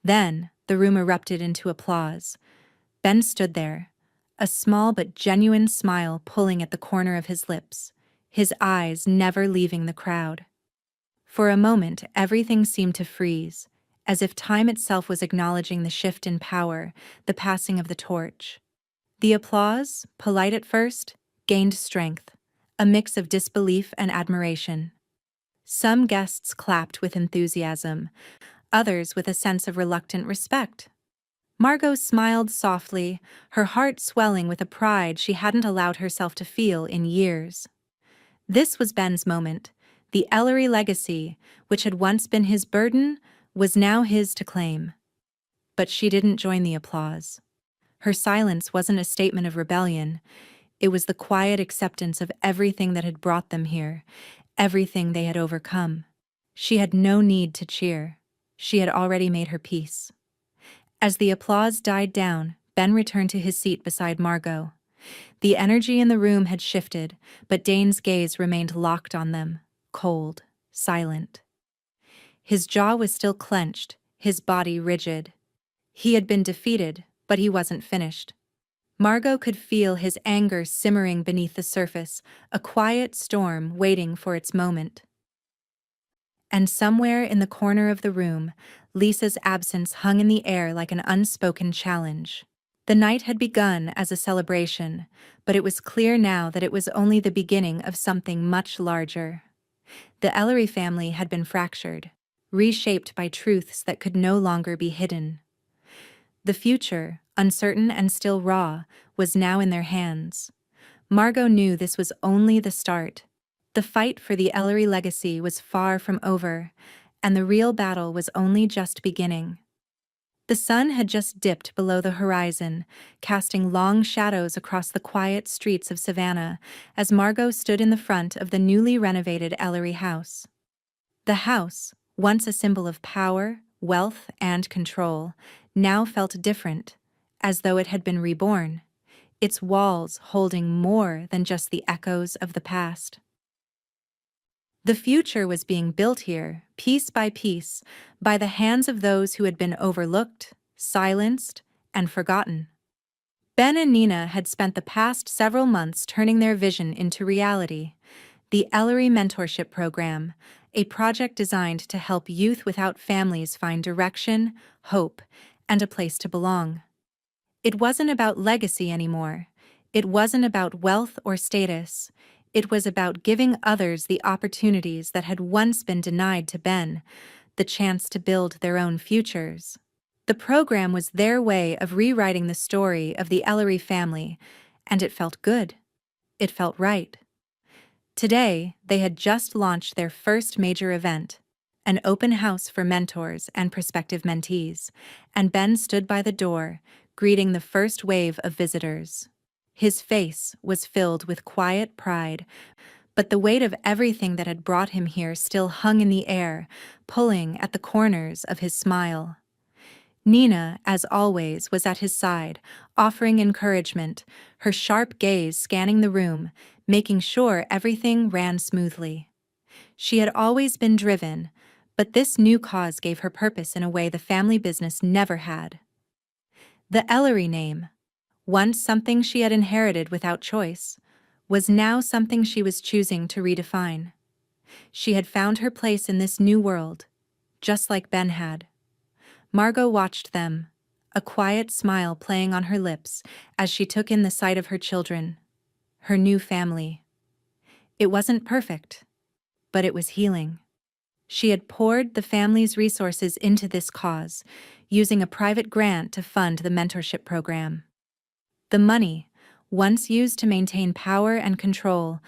Then, the room erupted into applause. Ben stood there, a small but genuine smile pulling at the corner of his lips, his eyes never leaving the crowd. For a moment, everything seemed to freeze, as if time itself was acknowledging the shift in power, the passing of the torch. The applause, polite at first, gained strength, a mix of disbelief and admiration. Some guests clapped with enthusiasm, others with a sense of reluctant respect. Margot smiled softly, her heart swelling with a pride she hadn't allowed herself to feel in years. This was Ben's moment. The Ellery legacy, which had once been his burden, was now his to claim. But she didn't join the applause. Her silence wasn't a statement of rebellion. It was the quiet acceptance of everything that had brought them here, everything they had overcome. She had no need to cheer. She had already made her peace. As the applause died down, Ben returned to his seat beside Margot. The energy in the room had shifted, but Dane's gaze remained locked on them, cold, silent. His jaw was still clenched, his body rigid. He had been defeated, but he wasn't finished. Margot could feel his anger simmering beneath the surface, a quiet storm waiting for its moment. And somewhere in the corner of the room, Lisa's absence hung in the air like an unspoken challenge. The night had begun as a celebration, but it was clear now that it was only the beginning of something much larger. The Ellery family had been fractured, reshaped by truths that could no longer be hidden. The future, uncertain and still raw, was now in their hands. Margot knew this was only the start. The fight for the Ellery legacy was far from over, and the real battle was only just beginning. The sun had just dipped below the horizon, casting long shadows across the quiet streets of Savannah as Margot stood in the front of the newly renovated Ellery house. The house, once a symbol of power, wealth, and control, now felt different, as though it had been reborn, its walls holding more than just the echoes of the past. The future was being built here, piece by piece, by the hands of those who had been overlooked, silenced, and forgotten. Ben and Nina had spent the past several months turning their vision into reality. The Ellery Mentorship Program, a project designed to help youth without families find direction, hope, and a place to belong. It wasn't about legacy anymore. It wasn't about wealth or status. It was about giving others the opportunities that had once been denied to Ben, the chance to build their own futures. The program was their way of rewriting the story of the Ellery family, and it felt good. It felt right. Today, they had just launched their first major event, an open house for mentors and prospective mentees, and Ben stood by the door, greeting the first wave of visitors. His face was filled with quiet pride, but the weight of everything that had brought him here still hung in the air, pulling at the corners of his smile. Nina, as always, was at his side, offering encouragement, her sharp gaze scanning the room, making sure everything ran smoothly. She had always been driven, but this new cause gave her purpose in a way the family business never had. The Ellery name, once something she had inherited without choice, was now something she was choosing to redefine. She had found her place in this new world, just like Ben had. Margot watched them, a quiet smile playing on her lips as she took in the sight of her children, her new family. It wasn't perfect, but it was healing. She had poured the family's resources into this cause, using a private grant to fund the mentorship program. The money, once used to maintain power and control,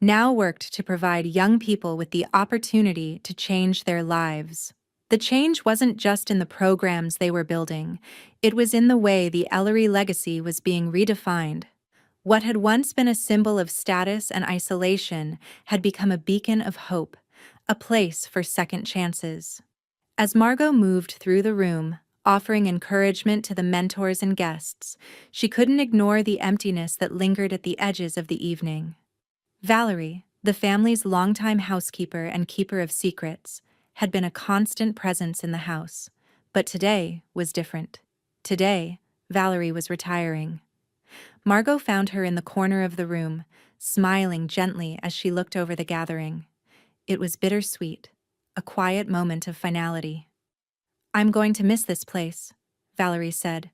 now worked to provide young people with the opportunity to change their lives. The change wasn't just in the programs they were building, it was in the way the Ellery legacy was being redefined. What had once been a symbol of status and isolation had become a beacon of hope, a place for second chances. As Margot moved through the room, offering encouragement to the mentors and guests, she couldn't ignore the emptiness that lingered at the edges of the evening. Valerie, the family's longtime housekeeper and keeper of secrets, had been a constant presence in the house, but today was different. Today, Valerie was retiring. Margot found her in the corner of the room, smiling gently as she looked over the gathering. It was bittersweet, a quiet moment of finality. "I'm going to miss this place," Valerie said,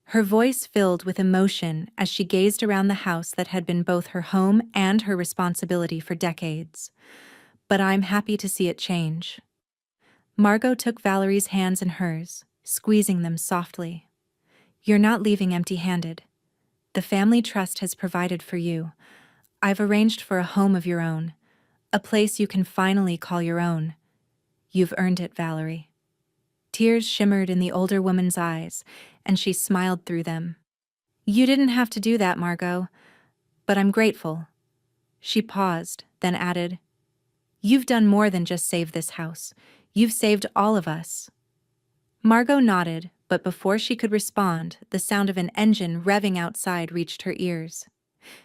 her voice filled with emotion as she gazed around the house that had been both her home and her responsibility for decades. "But I'm happy to see it change." Margot took Valerie's hands in hers, squeezing them softly. "You're not leaving empty-handed. The family trust has provided for you. I've arranged for a home of your own, a place you can finally call your own. You've earned it, Valerie." Tears shimmered in the older woman's eyes, and she smiled through them. "You didn't have to do that, Margot, but I'm grateful." She paused, then added, "You've done more than just save this house. You've saved all of us." Margot nodded, but before she could respond, the sound of an engine revving outside reached her ears.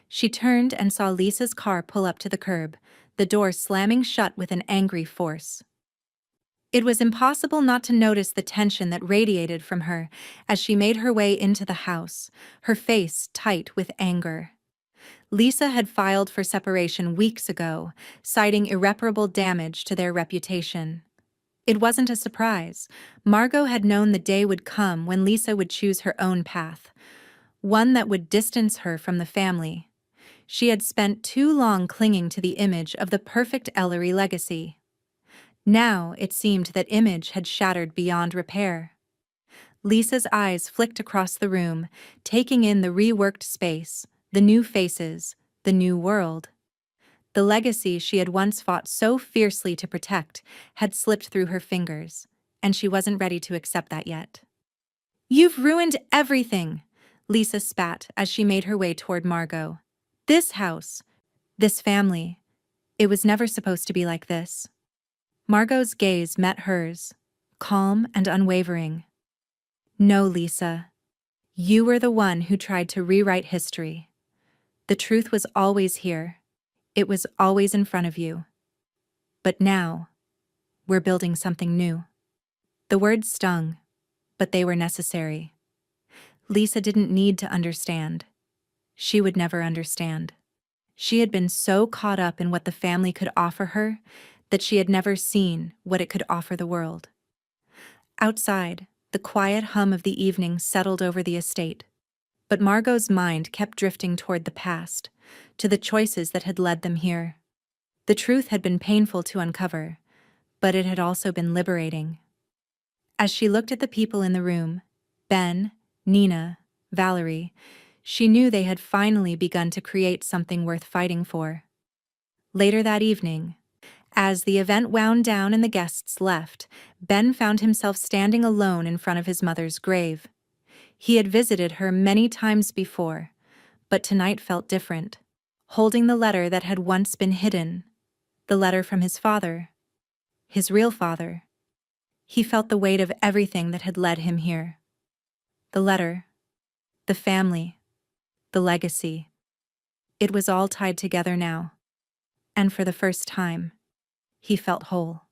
She turned and saw Lisa's car pull up to the curb, the door slamming shut with an angry force. It was impossible not to notice the tension that radiated from her as she made her way into the house, her face tight with anger. Lisa had filed for separation weeks ago, citing irreparable damage to their reputation. It wasn't a surprise. Margot had known the day would come when Lisa would choose her own path, one that would distance her from the family. She had spent too long clinging to the image of the perfect Ellery legacy. Now it seemed that image had shattered beyond repair. Lisa's eyes flicked across the room, taking in the reworked space, the new faces, the new world. The legacy she had once fought so fiercely to protect had slipped through her fingers, and she wasn't ready to accept that yet. "You've ruined everything," Lisa spat as she made her way toward Margot. "This house, this family, it was never supposed to be like this." Margot's gaze met hers, calm and unwavering. "No, Lisa. You were the one who tried to rewrite history. The truth was always here. It was always in front of you. But now, we're building something new." The words stung, but they were necessary. Lisa didn't need to understand. She would never understand. She had been so caught up in what the family could offer her that she had never seen what it could offer the world. Outside, the quiet hum of the evening settled over the estate, but Margot's mind kept drifting toward the past, to the choices that had led them here. The truth had been painful to uncover, but it had also been liberating. As she looked at the people in the room, Ben, Nina, Valerie, she knew they had finally begun to create something worth fighting for. Later that evening, as the event wound down and the guests left, Ben found himself standing alone in front of his mother's grave. He had visited her many times before, but tonight felt different, holding the letter that had once been hidden, the letter from his father, his real father. He felt the weight of everything that had led him here. The letter, the family, the legacy. It was all tied together now. And for the first time, he felt whole.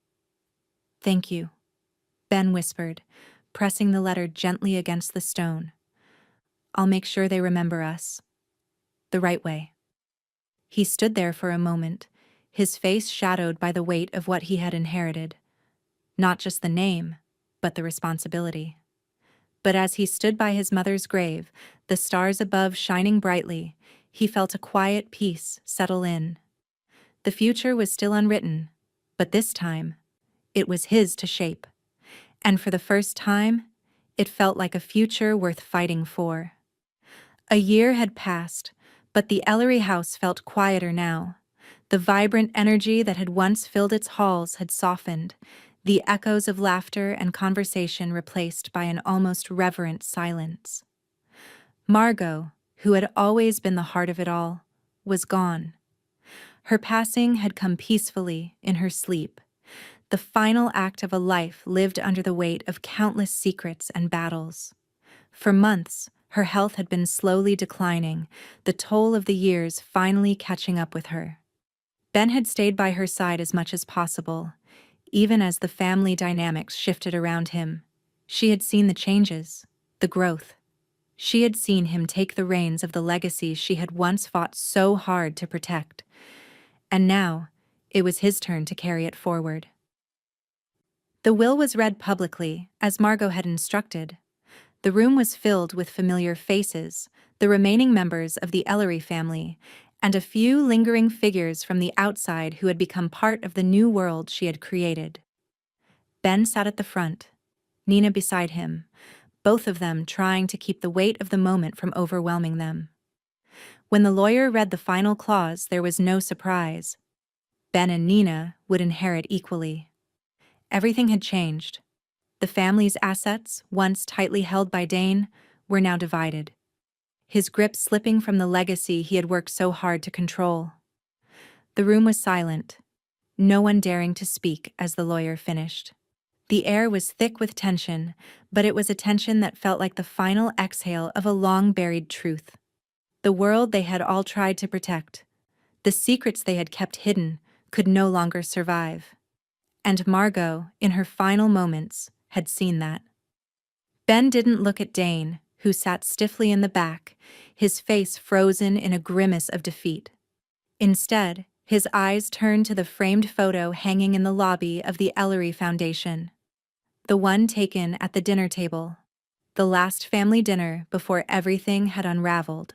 "Thank you," Ben whispered, pressing the letter gently against the stone. "I'll make sure they remember us. The right way." He stood there for a moment, his face shadowed by the weight of what he had inherited. Not just the name, but the responsibility. But as he stood by his mother's grave, the stars above shining brightly, he felt a quiet peace settle in. The future was still unwritten, but this time, it was his to shape. And for the first time, it felt like a future worth fighting for. A year had passed, but the Ellery house felt quieter now. The vibrant energy that had once filled its halls had softened, the echoes of laughter and conversation replaced by an almost reverent silence. Margot, who had always been the heart of it all, was gone. Her passing had come peacefully in her sleep, the final act of a life lived under the weight of countless secrets and battles. For months, her health had been slowly declining, the toll of the years finally catching up with her. Ben had stayed by her side as much as possible, even as the family dynamics shifted around him. She had seen the changes, the growth. She had seen him take the reins of the legacy she had once fought so hard to protect. And now, it was his turn to carry it forward. The will was read publicly, as Margot had instructed. The room was filled with familiar faces, the remaining members of the Ellery family, and a few lingering figures from the outside who had become part of the new world she had created. Ben sat at the front, Nina beside him, both of them trying to keep the weight of the moment from overwhelming them. When the lawyer read the final clause, there was no surprise. Ben and Nina would inherit equally. Everything had changed. The family's assets, once tightly held by Dane, were now divided, his grip slipping from the legacy he had worked so hard to control. The room was silent, no one daring to speak as the lawyer finished. The air was thick with tension, but it was a tension that felt like the final exhale of a long-buried truth. The world they had all tried to protect, the secrets they had kept hidden, could no longer survive. And Margot, in her final moments, had seen that. Ben didn't look at Dane, who sat stiffly in the back, his face frozen in a grimace of defeat. Instead, his eyes turned to the framed photo hanging in the lobby of the Ellery Foundation. The one taken at the dinner table. The last family dinner before everything had unraveled.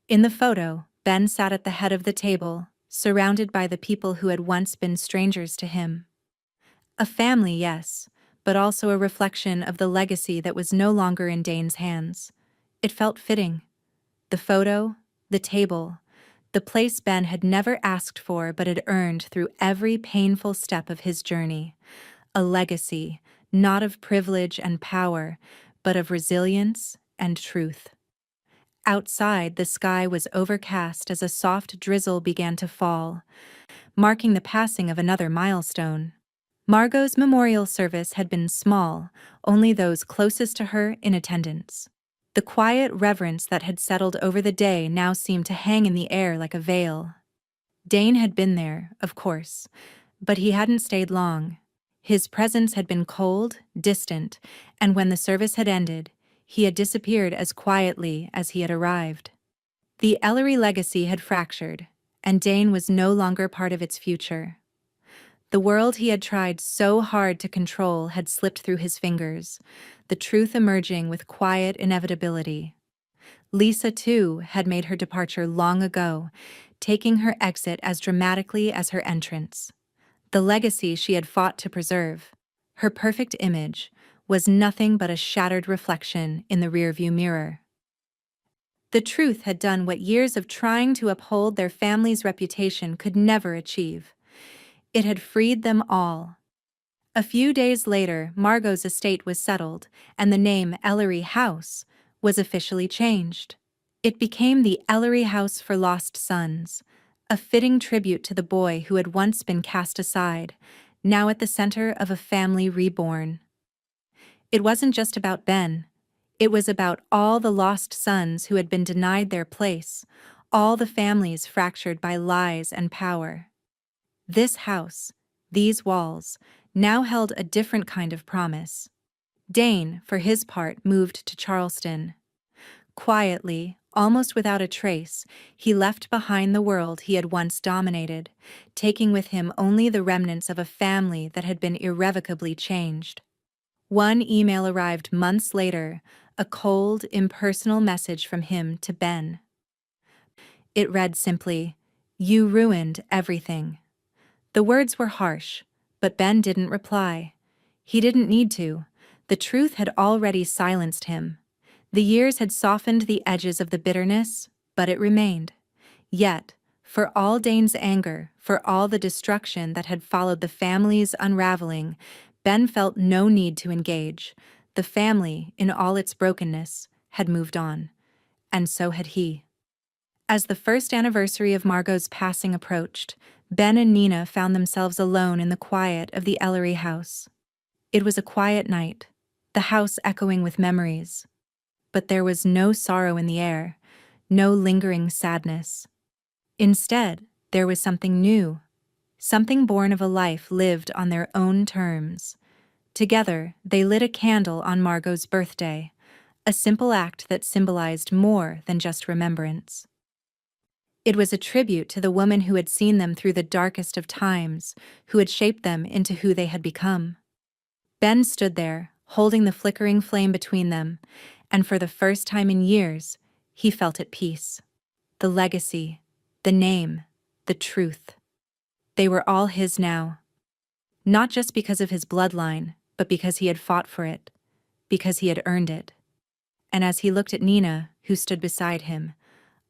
In the photo, Ben sat at the head of the table, surrounded by the people who had once been strangers to him. A family, yes, but also a reflection of the legacy that was no longer in Dane's hands. It felt fitting. The photo, the table, the place Ben had never asked for but had earned through every painful step of his journey. A legacy, not of privilege and power, but of resilience and truth. Outside, the sky was overcast as a soft drizzle began to fall, marking the passing of another milestone. Margot's memorial service had been small, only those closest to her in attendance. The quiet reverence that had settled over the day now seemed to hang in the air like a veil. Dane had been there, of course, but he hadn't stayed long. His presence had been cold, distant, and when the service had ended, he had disappeared as quietly as he had arrived. The Ellery legacy had fractured, and Dane was no longer part of its future. The world he had tried so hard to control had slipped through his fingers, the truth emerging with quiet inevitability. Lisa, too, had made her departure long ago, taking her exit as dramatically as her entrance. The legacy she had fought to preserve, her perfect image, was nothing but a shattered reflection in the rearview mirror. The truth had done what years of trying to uphold their family's reputation could never achieve. It had freed them all. A few days later, Margot's estate was settled, and the name Ellery House was officially changed. It became the Ellery House for Lost Sons, a fitting tribute to the boy who had once been cast aside, now at the center of a family reborn. It wasn't just about Ben. It was about all the lost sons who had been denied their place, all the families fractured by lies and power. This house, these walls, now held a different kind of promise. Dane, for his part, moved to Charleston. Quietly, almost without a trace, he left behind the world he had once dominated, taking with him only the remnants of a family that had been irrevocably changed. One email arrived months later, a cold, impersonal message from him to Ben. It read simply, "You ruined everything." The words were harsh, but Ben didn't reply. He didn't need to. The truth had already silenced him. The years had softened the edges of the bitterness, but it remained. Yet, for all Dane's anger, for all the destruction that had followed the family's unraveling, Ben felt no need to engage. The family, in all its brokenness, had moved on. And so had he. As the first anniversary of Margot's passing approached, Ben and Nina found themselves alone in the quiet of the Ellery house. It was a quiet night, the house echoing with memories. But there was no sorrow in the air, no lingering sadness. Instead, there was something new, something born of a life lived on their own terms. Together, they lit a candle on Margot's birthday, a simple act that symbolized more than just remembrance. It was a tribute to the woman who had seen them through the darkest of times, who had shaped them into who they had become. Ben stood there, holding the flickering flame between them, and for the first time in years, he felt at peace. The legacy, the name, the truth. They were all his now. Not just because of his bloodline, but because he had fought for it, because he had earned it. And as he looked at Nina, who stood beside him,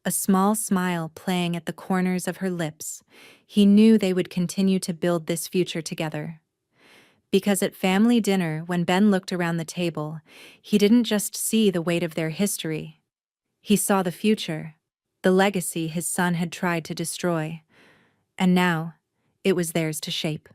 a small smile playing at the corners of her lips, he knew they would continue to build this future together. Because at family dinner, when Ben looked around the table, he didn't just see the weight of their history. He saw the future, the legacy his son had tried to destroy. And now, it was theirs to shape.